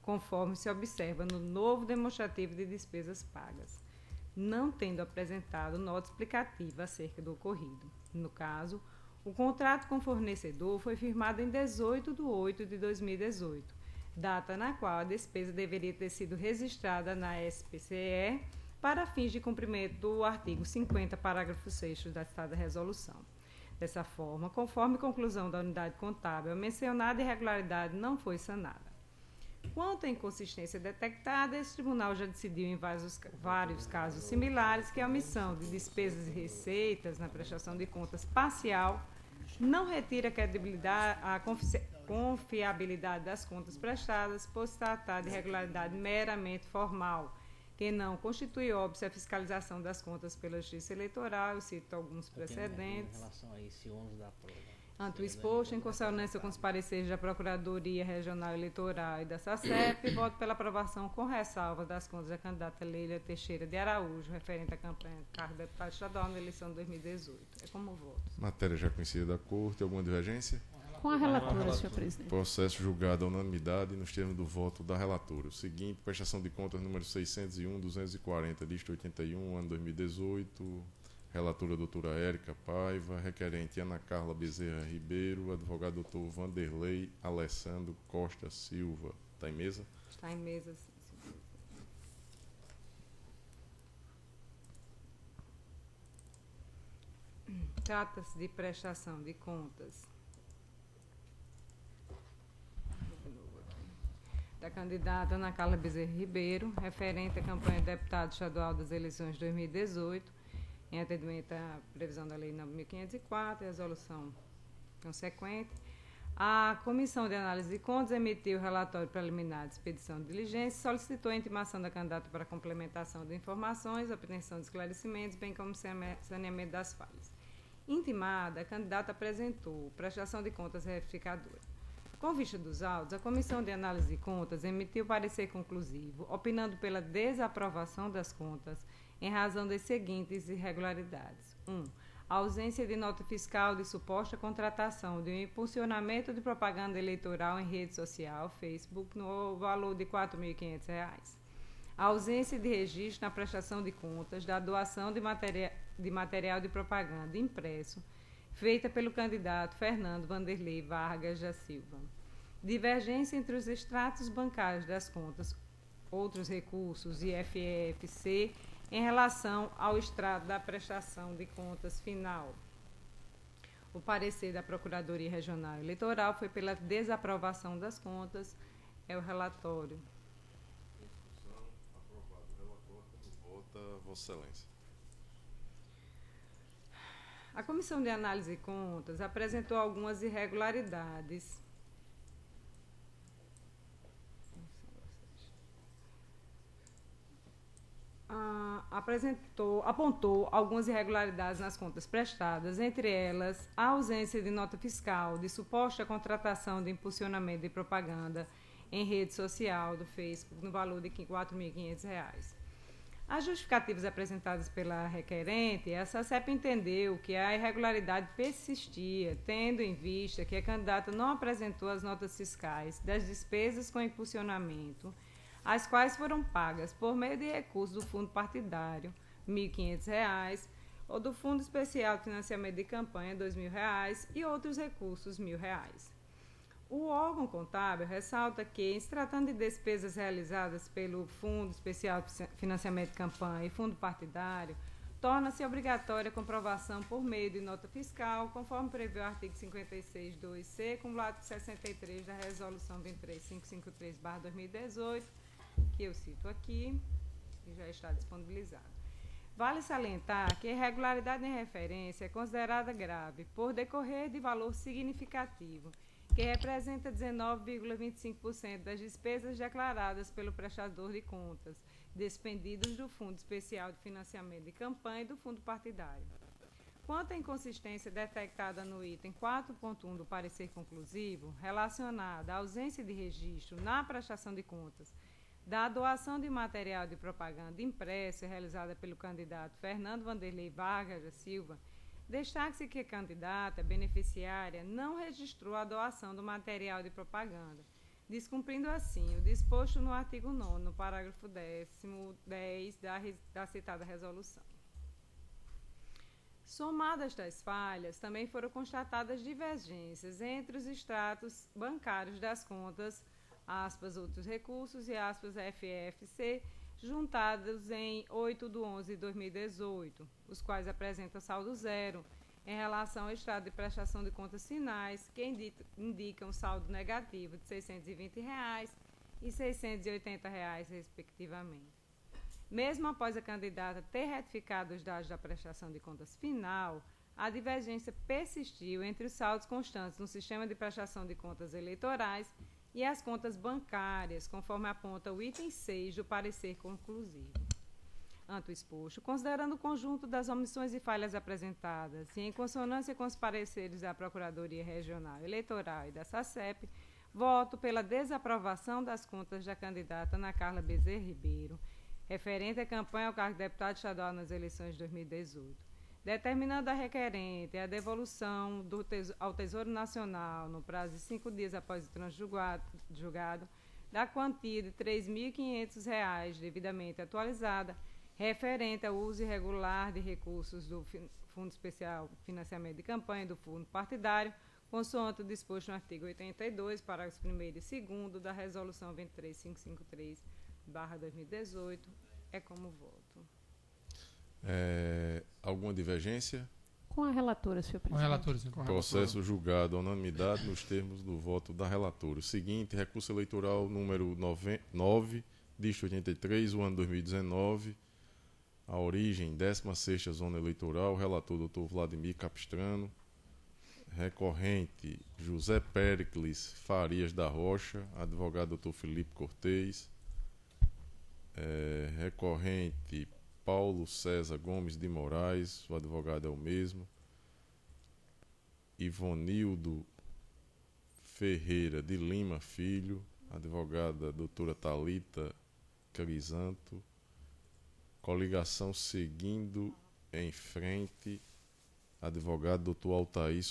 conforme se observa no novo demonstrativo de despesas pagas, não tendo apresentado nota explicativa acerca do ocorrido. No caso, o contrato com o fornecedor foi firmado em 18 de 8 de 2018, data na qual a despesa deveria ter sido registrada na SPCE para fins de cumprimento do artigo 50, parágrafo 6º da citada resolução. Dessa forma, conforme conclusão da unidade contábil, a mencionada irregularidade não foi sanada. Quanto à inconsistência detectada, esse tribunal já decidiu em vários casos similares que a omissão de despesas e receitas na prestação de contas parcial não retira a confiabilidade das contas prestadas, por se tratar de irregularidade meramente formal, que não constitui óbice a fiscalização das contas pela Justiça Eleitoral. Eu cito alguns precedentes. Em relação a esse ônus da prova. Ante o exposto, em consonância com os pareceres da Procuradoria Regional Eleitoral e da SACEP, voto pela aprovação com ressalva das contas da candidata Leila Teixeira de Araújo, referente à campanha do cargo de deputado estadual na eleição de 2018. É como voto. Matéria já conhecida da Corte. Alguma divergência? Com a relatora, senhor presidente. Processo julgado à unanimidade nos termos do voto da relatora. O seguinte: prestação de contas número 601-240, lista 81, ano 2018. Relatora doutora Érica Paiva, requerente Ana Carla Bezerra Ribeiro, advogado doutor Vanderlei Alessandro Costa Silva. Está em mesa? Está em mesa, sim. Trata-se de prestação de contas da candidata Ana Carla Bezerra Ribeiro, referente à campanha de deputado estadual das eleições de 2018, em atendimento à previsão da Lei 9.504 e resolução consequente. A Comissão de Análise de Contas emitiu o relatório preliminar de expedição de diligência e solicitou a intimação da candidata para complementação de informações, obtenção de esclarecimentos, bem como saneamento das falhas. Intimada, a candidata apresentou prestação de contas retificadora. Com vista dos autos, a Comissão de Análise de Contas emitiu parecer conclusivo, opinando pela desaprovação das contas em razão das seguintes irregularidades. 1. A ausência de nota fiscal de suposta contratação de um impulsionamento de propaganda eleitoral em rede social, Facebook, no valor de R$ 4.500. A ausência de registro na prestação de contas da doação de material de propaganda impresso, feita pelo candidato Fernando Vanderlei Vargas da Silva. divergência entre os extratos bancários das contas, outros recursos e FEFC em relação ao extrato da prestação de contas final. O parecer da Procuradoria Regional Eleitoral foi pela desaprovação das contas. É o relatório. Aprovado o relatório, como vota Vossa Excelência. A Comissão de Análise de Contas apresentou algumas irregularidades. Apontou algumas irregularidades nas contas prestadas, entre elas a ausência de nota fiscal de suposta contratação de impulsionamento de propaganda em rede social do Facebook no valor de R$ 4.500. As justificativas apresentadas pela requerente, a SACEP entendeu que a irregularidade persistia, tendo em vista que a candidata não apresentou as notas fiscais das despesas com impulsionamento, as quais foram pagas por meio de recursos do fundo partidário, R$ 1.500, ou do Fundo Especial de Financiamento de Campanha, R$ 2.000, e outros recursos, R$ 1.000. O órgão contábil ressalta que, em se tratando de despesas realizadas pelo Fundo Especial de Financiamento de Campanha e Fundo Partidário, torna-se obrigatória a comprovação por meio de nota fiscal, conforme prevê o artigo 56.2c, acumulado 63 da Resolução 23553/2018, que eu cito aqui, e já está disponibilizado. Vale salientar que a irregularidade em referência é considerada grave por decorrer de valor significativo, que representa 19,25% das despesas declaradas pelo prestador de contas, despendidas do Fundo Especial de Financiamento de Campanha e do Fundo Partidário. Quanto à inconsistência detectada no item 4.1 do parecer conclusivo, relacionada à ausência de registro na prestação de contas da doação de material de propaganda impresso realizada pelo candidato Fernando Vanderlei Vargas da Silva, destaque-se que a candidata beneficiária não registrou a doação do material de propaganda, descumprindo assim o disposto no artigo 9º, no parágrafo 10 da citada resolução. Somadas tais falhas, também foram constatadas divergências entre os extratos bancários das contas, aspas, outros recursos e aspas, FEFC, juntados em 8/11/2018, os quais apresentam saldo zero em relação ao extrato de prestação de contas finais, que indicam saldo negativo de R$ 620 e R$ 680, respectivamente. Mesmo após a candidata ter retificado os dados da prestação de contas final, a divergência persistiu entre os saldos constantes no sistema de prestação de contas eleitorais e as contas bancárias, conforme aponta o item 6 do parecer conclusivo. Ante o exposto, considerando o conjunto das omissões e falhas apresentadas e em consonância com os pareceres da Procuradoria Regional Eleitoral e da SACEP, voto pela desaprovação das contas da candidata Ana Carla Bezerra Ribeiro, referente à campanha ao cargo de deputado estadual nas eleições de 2018. Determinando a requerente a devolução ao Tesouro Nacional, no prazo de 5 dias após o trânsito julgado, da quantia de R$ 3.500 devidamente atualizada, referente ao uso irregular de recursos do Fundo Especial de Financiamento de Campanha e do Fundo Partidário, consoante o disposto no artigo 82, parágrafos 1º e 2º da Resolução 23553/2018, é como voto. Alguma divergência? Com a relatora, senhor presidente. Com a relatora, senhor. Processo julgado à unanimidade nos termos do voto da relatora. O seguinte, recurso eleitoral número 9, diste 83, o ano 2019. A origem, 16ª Zona Eleitoral. Relator, doutor Vladimir Capistrano. Recorrente, José Péricles Farias da Rocha. Advogado, doutor Felipe Cortez. Recorrente, Paulo César Gomes de Moraes, o advogado é o mesmo. Ivonildo Ferreira de Lima Filho, advogada doutora Thalita Crisanto. Coligação Seguindo em Frente, advogado doutor Altair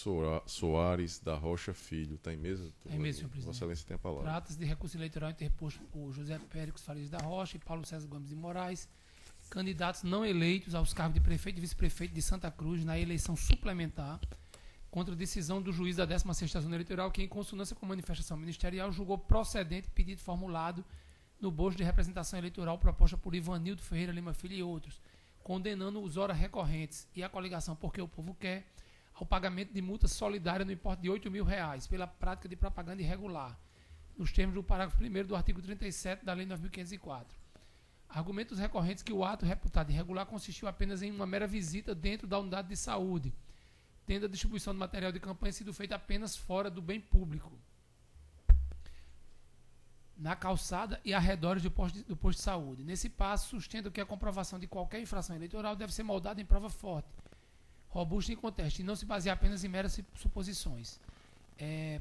Soares da Rocha Filho. Está em mesa, doutor? Está em mesa, senhor presidente. Vossa Excelência tem a palavra. Trata-se de recurso eleitoral interposto por José Péricles Farias da Rocha e Paulo César Gomes de Moraes, candidatos não eleitos aos cargos de prefeito e vice-prefeito de Santa Cruz na eleição suplementar contra a decisão do juiz da 16ª Zona Eleitoral, que, em consonância com a manifestação ministerial, julgou procedente pedido formulado no bojo de representação eleitoral proposta por Ivanildo Ferreira Lima Filho e outros, condenando os ora recorrentes e a coligação Porque o Povo Quer ao pagamento de multa solidária no importe de R$ 8.000 pela prática de propaganda irregular, nos termos do parágrafo 1º do artigo 37 da Lei 9.504. Argumentos recorrentes que o ato reputado irregular consistiu apenas em uma mera visita dentro da unidade de saúde, tendo a distribuição de material de campanha sido feita apenas fora do bem público, na calçada e arredores do posto de saúde. Nesse passo, sustento que a comprovação de qualquer infração eleitoral deve ser moldada em prova forte, robusta e inconteste, e não se basear apenas em meras suposições.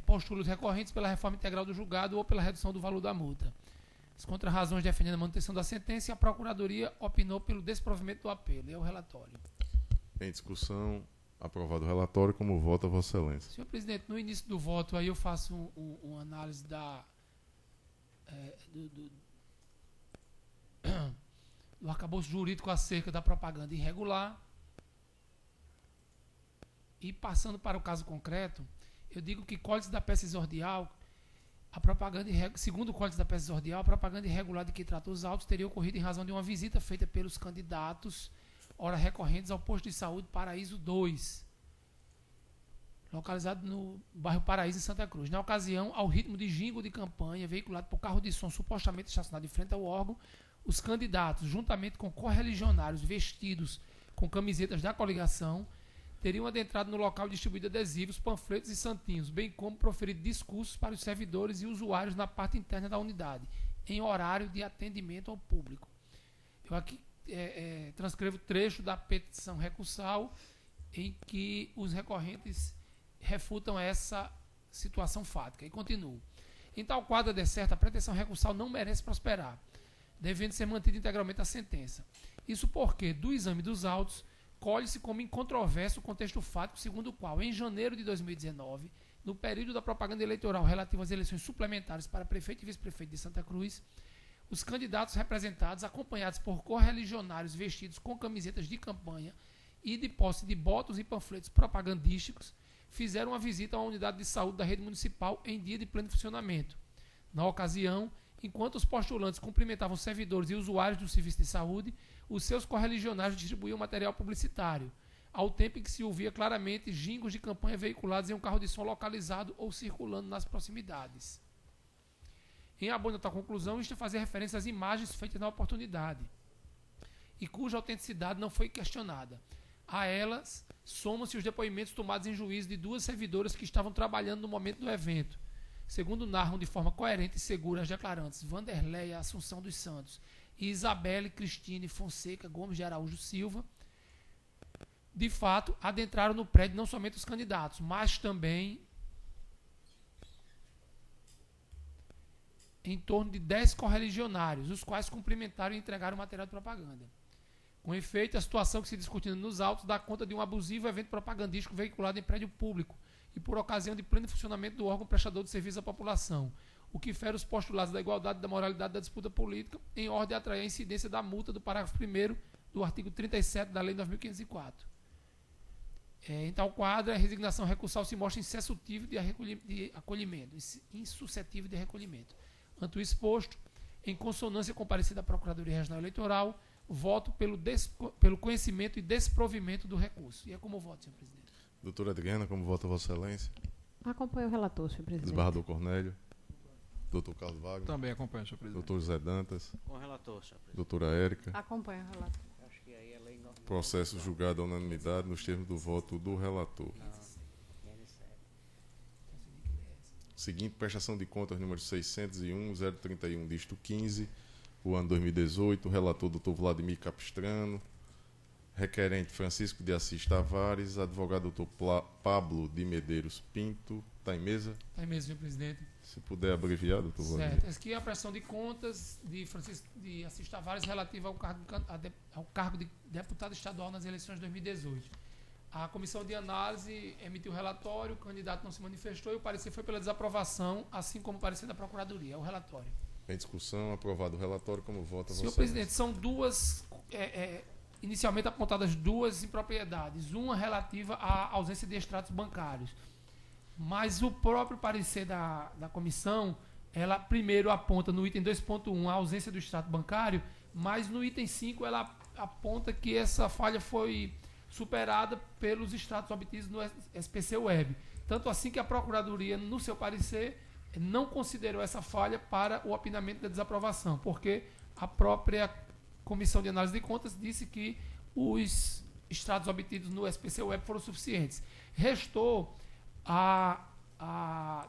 Postulos recorrentes pela reforma integral do julgado ou pela redução do valor da multa. As contrarrazões defendendo a manutenção da sentença, e a Procuradoria opinou pelo desprovimento do apelo. E é o relatório. Em discussão, aprovado o relatório, como vota Vossa Excelência. Senhor presidente, no início do voto aí eu faço uma análise do arcabouço jurídico acerca da propaganda irregular. E passando para o caso concreto, eu digo que Códice da Peça Exordial, segundo o Códice da Peça Exordial, a propaganda irregular de que trata os autos teria ocorrido em razão de uma visita feita pelos candidatos, ora recorrentes, ao posto de saúde Paraíso 2, localizado no bairro Paraíso, em Santa Cruz. Na ocasião, ao ritmo de jingle de campanha, veiculado por carro de som supostamente estacionado em frente ao órgão, os candidatos, juntamente com correligionários vestidos com camisetas da coligação, teriam adentrado no local e distribuído adesivos, panfletos e santinhos, bem como proferido discursos para os servidores e usuários na parte interna da unidade, em horário de atendimento ao público. Eu aqui transcrevo trecho da petição recursal em que os recorrentes refutam essa situação fática. E continuo. Em tal quadro de certo, a pretensão recursal não merece prosperar, devendo ser mantida integralmente a sentença. Isso porque, do exame dos autos, colhe-se como incontroverso o contexto fático segundo o qual, em janeiro de 2019, no período da propaganda eleitoral relativa às eleições suplementares para prefeito e vice-prefeito de Santa Cruz, os candidatos representados, acompanhados por correligionários vestidos com camisetas de campanha e de posse de botos e panfletos propagandísticos, fizeram uma visita a uma unidade de saúde da rede municipal em dia de pleno funcionamento. Na ocasião, enquanto os postulantes cumprimentavam servidores e usuários do serviço de saúde, os seus correligionários distribuíam material publicitário, ao tempo em que se ouvia claramente jingles de campanha veiculados em um carro de som localizado ou circulando nas proximidades. Em abono a tal conclusão, isto é fazer referência às imagens feitas na oportunidade, e cuja autenticidade não foi questionada. A elas, somam-se os depoimentos tomados em juízo de duas servidoras que estavam trabalhando no momento do evento, segundo narram de forma coerente e segura as declarantes Vanderleia Assunção dos Santos e Isabelle Cristine Fonseca Gomes de Araújo Silva. De fato, adentraram no prédio não somente os candidatos, mas também em torno de 10 correligionários, os quais cumprimentaram e entregaram o material de propaganda. Com efeito, a situação que se discutindo nos autos dá conta de um abusivo evento propagandístico veiculado em prédio público e por ocasião de pleno funcionamento do órgão prestador de serviço à população, o que fere os postulados da igualdade e da moralidade da disputa política, em ordem a atrair a incidência da multa do parágrafo 1º do artigo 37 da Lei 9.504. Em tal quadro, a resignação recursal se mostra insuscetível de acolhimento. Ante o exposto, em consonância com o parecer da Procuradoria Regional Eleitoral, voto pelo conhecimento e desprovimento do recurso. E é como eu voto, senhor presidente. Doutora Adriana, como vota Vossa Excelência? Acompanho o relator, senhor presidente. Desembargador Cornélio. Doutor Carlos Wagner. Também acompanho, senhor presidente. Doutor José Dantas. Com o relator, senhor presidente. Doutora Érica. Acompanho o relator. Acho que aí é lei normal. Processo julgado à unanimidade nos termos do voto do relator. Seguinte, prestação de contas número 601-031, dígito 15, o ano 2018, relator Dr. Vladimir Capistrano, requerente Francisco de Assis Tavares, advogado Dr. Pablo de Medeiros Pinto. Está em mesa? Está em mesa, senhor presidente. Se puder abreviar, doutor Vladimir. Certo. Essa aqui é a prestação de contas de Francisco de Assis Tavares relativa ao cargo de deputado estadual nas eleições de 2018. A comissão de análise emitiu o relatório, o candidato não se manifestou e o parecer foi pela desaprovação, assim como o parecer da Procuradoria. É o relatório. Em discussão, aprovado o relatório, como vota Senhor Vossa presidente, são duas inicialmente apontadas duas impropriedades, uma relativa à ausência de extratos bancários. Mas o próprio parecer da comissão, ela primeiro aponta no item 2.1 a ausência do extrato bancário, mas no item 5 ela aponta que essa falha foi superada pelos extratos obtidos no SPC Web. Tanto assim que a Procuradoria, no seu parecer, não considerou essa falha para o opinamento da desaprovação, porque a própria Comissão de Análise de Contas disse que os extratos obtidos no SPC Web foram suficientes. Restou a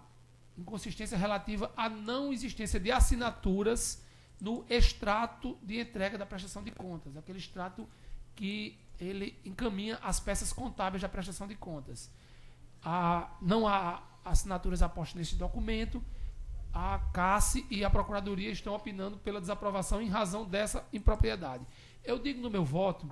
inconsistência relativa à não existência de assinaturas no extrato de entrega da prestação de contas, aquele extrato que ele encaminha as peças contábeis da prestação de contas. Não há assinaturas apostas neste documento. A CACE e a Procuradoria estão opinando pela desaprovação em razão dessa impropriedade. Eu digo no meu voto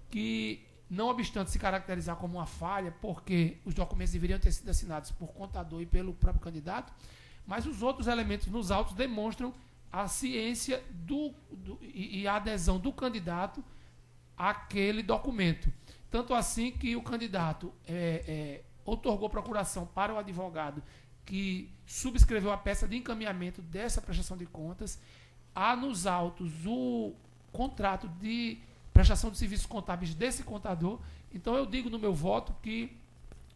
que, não obstante se caracterizar como uma falha, porque os documentos deveriam ter sido assinados por contador e pelo próprio candidato, mas os outros elementos nos autos demonstram a ciência e a adesão do candidato àquele documento. Tanto assim que o candidato outorgou procuração para o advogado que subscreveu a peça de encaminhamento dessa prestação de contas. Há nos autos o contrato de prestação de serviços contábeis desse contador. Então eu digo no meu voto que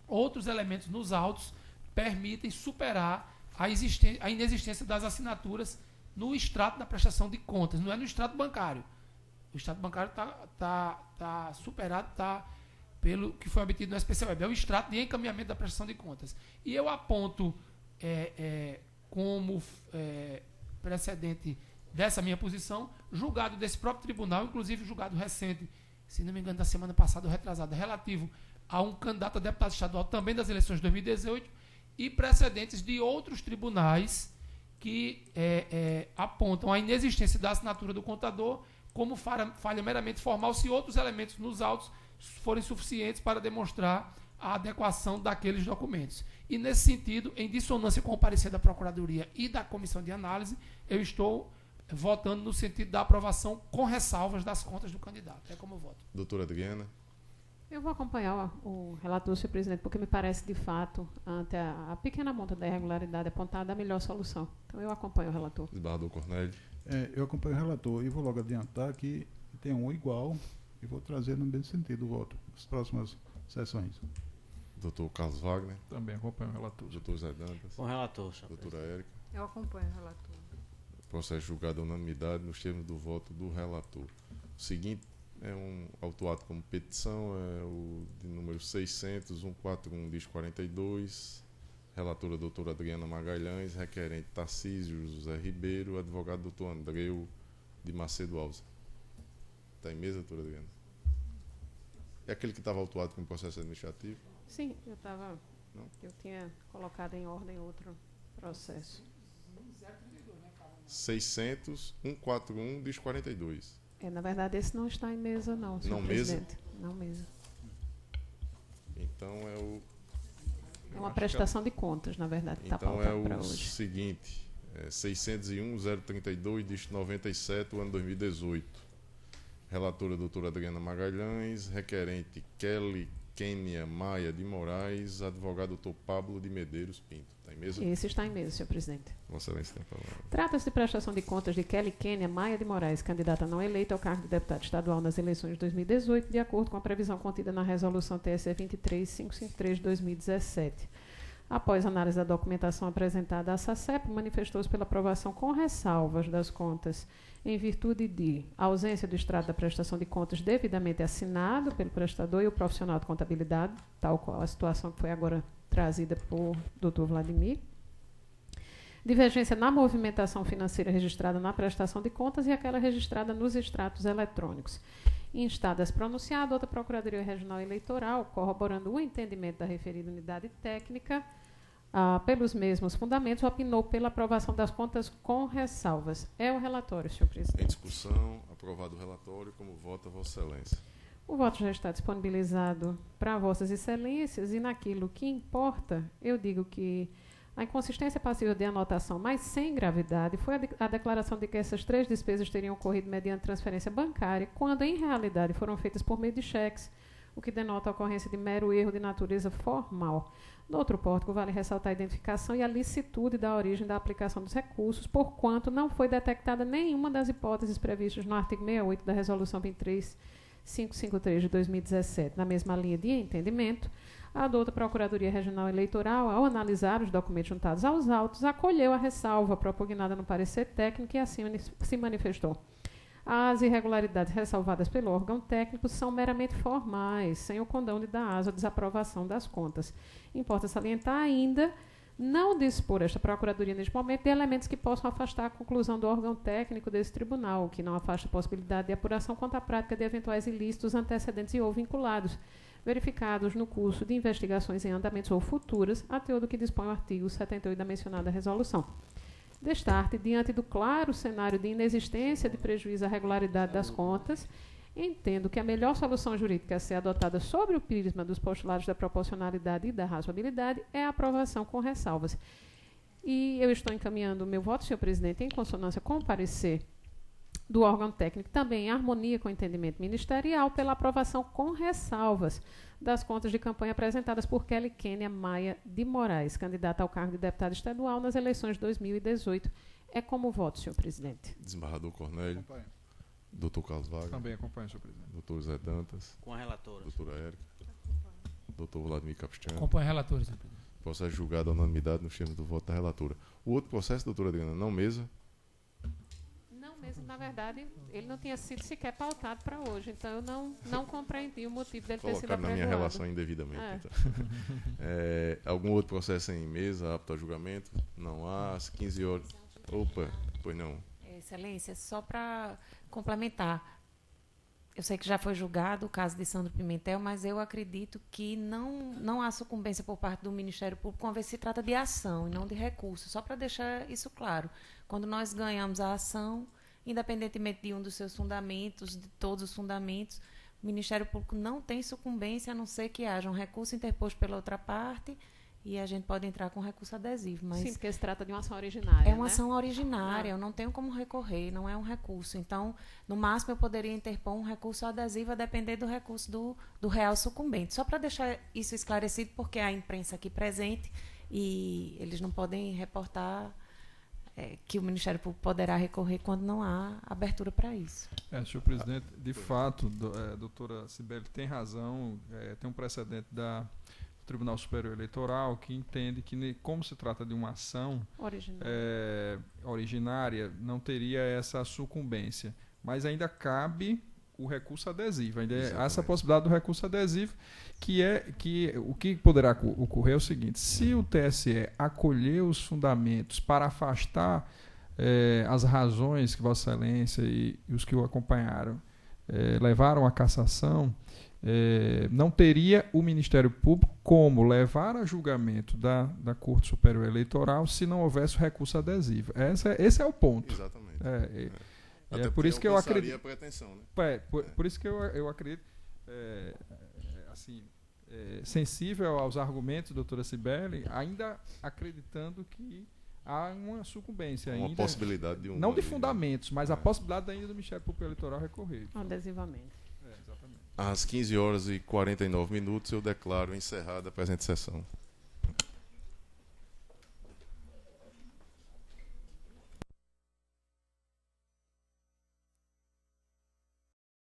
outros elementos nos autos permitem superar a inexistência das assinaturas no extrato da prestação de contas, não é no extrato bancário. O extrato bancário está superado, pelo que foi obtido no SPC Web. É o extrato de encaminhamento da prestação de contas. E eu aponto como precedente dessa minha posição, julgado desse próprio tribunal, inclusive julgado recente, se não me engano, da semana passada ou retrasada, relativo a um candidato a deputado estadual também das eleições de 2018, e precedentes de outros tribunais que apontam a inexistência da assinatura do contador como falha meramente formal, se outros elementos nos autos forem suficientes para demonstrar a adequação daqueles documentos. E, nesse sentido, em dissonância com o parecer da Procuradoria e da Comissão de Análise, eu estou votando no sentido da aprovação com ressalvas das contas do candidato. É como eu voto. Doutora Adriana. Eu vou acompanhar o relator, senhor presidente, porque me parece, de fato, ante a pequena monta da irregularidade apontada, a melhor solução. Então, eu acompanho o relator. Desembargador Cornélio. Eu acompanho o relator e vou logo adiantar que tem um igual e vou trazer no mesmo sentido o voto nas próximas sessões. Doutor Carlos Wagner. Também acompanho o relator. Doutor Zé Dantas. Com o relator, senhor doutora Érica. Eu acompanho o relator. Processo julgado à unanimidade nos termos do voto do relator. O seguinte é um autuado como petição, é o de número 600-141-42, relatora doutora Adriana Magalhães, requerente Tarcísio José Ribeiro, advogado doutor Andreu de Macedo Alves. Está em mesa, doutora Adriana? É aquele que estava autuado como processo administrativo? Sim, eu tinha colocado em ordem outro processo. 600-141-42. Na verdade, esse não está em mesa, não, senhor presidente. Não mesa? Então é o... É uma prestação de contas, na verdade, que está então pautado para hoje. Então é o seguinte, 601-032, dígito 97, o ano 2018. Relatora doutora Adriana Magalhães, requerente Kelly Kênia Maia de Moraes, advogado doutor Pablo de Medeiros Pinto. Está em mesa? Esse está em mesa, senhor presidente. Vossa Excelência tem a palavra. Trata-se de prestação de contas de Kelly Kênia Maia de Moraes, candidata não eleita ao cargo de deputado estadual nas eleições de 2018, de acordo com a previsão contida na resolução TSE 23553 de 2017. Após análise da documentação apresentada à SACEP, manifestou-se pela aprovação com ressalvas das contas em virtude de ausência do extrato da prestação de contas devidamente assinado pelo prestador e o profissional de contabilidade, tal qual a situação que foi agora trazida por Dr. Vladimir. Divergência na movimentação financeira registrada na prestação de contas e aquela registrada nos extratos eletrônicos. Instadas pronunciado, outra Procuradoria Regional Eleitoral, corroborando o entendimento da referida unidade técnica, pelos mesmos fundamentos, opinou pela aprovação das contas com ressalvas. É o relatório, senhor presidente. Em discussão, aprovado o relatório, como vota Vossa Excelência. O voto já está disponibilizado para Vossas Excelências e naquilo que importa, eu digo que A inconsistência passível de anotação, mas sem gravidade, foi a declaração de que essas 3 despesas teriam ocorrido mediante transferência bancária, quando, em realidade, foram feitas por meio de cheques, o que denota a ocorrência de mero erro de natureza formal. No outro pórtico, vale ressaltar a identificação e a licitude da origem da aplicação dos recursos, porquanto não foi detectada nenhuma das hipóteses previstas no artigo 68 da Resolução 23553 de 2017. Na mesma linha de entendimento, a douta Procuradoria Regional Eleitoral, ao analisar os documentos juntados aos autos, acolheu a ressalva propugnada no parecer técnico e assim se manifestou. As irregularidades ressalvadas pelo órgão técnico são meramente formais, sem o condão de dar asa à desaprovação das contas. Importa salientar ainda não dispor esta Procuradoria, neste momento, de elementos que possam afastar a conclusão do órgão técnico desse tribunal, o que não afasta a possibilidade de apuração quanto à prática de eventuais ilícitos antecedentes e ou vinculados, verificados no curso de investigações em andamentos ou futuras, a teor do que dispõe o artigo 78 da mencionada resolução. Destarte, diante do claro cenário de inexistência de prejuízo à regularidade das contas, entendo que a melhor solução jurídica a ser adotada sobre o prisma dos postulados da proporcionalidade e da razoabilidade é a aprovação com ressalvas. E eu estou encaminhando o meu voto, senhor presidente, em consonância com o parecer do órgão técnico, também em harmonia com o entendimento ministerial, pela aprovação com ressalvas das contas de campanha apresentadas por Kelly Kênia Maia de Moraes, candidata ao cargo de deputada estadual nas eleições de 2018. É como voto, senhor presidente. Desembargador Cornélio. Acompanho. Doutor Carlos Wagner. Também acompanho, senhor presidente. Doutor Zé Dantas. Com a relatora. Doutora Érica. Doutor Vladimir Capistrano. Acompanho a relatora, senhor presidente. Processo julgado à unanimidade nos termos do voto da relatora. O outro processo, doutora Adriana, não mesa? Não mesmo, na verdade, ele não tinha sido sequer pautado para hoje, então eu não compreendi o motivo dele ter sido Colocado na minha apregoado. relação indevidamente. Então. Algum outro processo em mesa, apto a julgamento? Não há. Às 15 horas. Opa, pois não. Excelência, só para complementar, eu sei que já foi julgado o caso de Sandro Pimentel, mas eu acredito que não há sucumbência por parte do Ministério Público, uma vez se trata de ação e não de recurso, só para deixar isso claro. Quando nós ganhamos a ação, independentemente de um dos seus fundamentos, de todos os fundamentos, o Ministério Público não tem sucumbência, a não ser que haja um recurso interposto pela outra parte, e a gente pode entrar com recurso adesivo. Mas sim, porque se trata de uma ação originária. É uma ação originária, eu não tenho como recorrer, não é um recurso. Então, no máximo, eu poderia interpor um recurso adesivo a depender do recurso do real sucumbente. Só para deixar isso esclarecido, porque há imprensa aqui presente e eles não podem reportar que o Ministério Público poderá recorrer quando não há abertura para isso. Senhor presidente, de fato, a doutora Cibele tem razão, tem um precedente do Tribunal Superior Eleitoral que entende que, como se trata de uma ação originária, não teria essa sucumbência. Mas ainda cabe o recurso adesivo, ainda há essa possibilidade do recurso adesivo, que o que poderá ocorrer é o seguinte: se o TSE acolher os fundamentos para afastar as razões que Vossa Excelência e os que o acompanharam levaram à cassação, não teria o Ministério Público como levar a julgamento da Corte Superior Eleitoral se não houvesse o recurso adesivo. Esse é o ponto. Exatamente. É por isso que eu acredito. A pretensão, né? Por isso que eu acredito, sensível aos argumentos, doutora Cibele, ainda acreditando que há uma sucumbência uma ainda. Possibilidade de não de fundamentos, mas a possibilidade ainda do Ministério Público Eleitoral recorrer. Adesivamente. Exatamente. Às 15h49, eu declaro encerrada a presente sessão.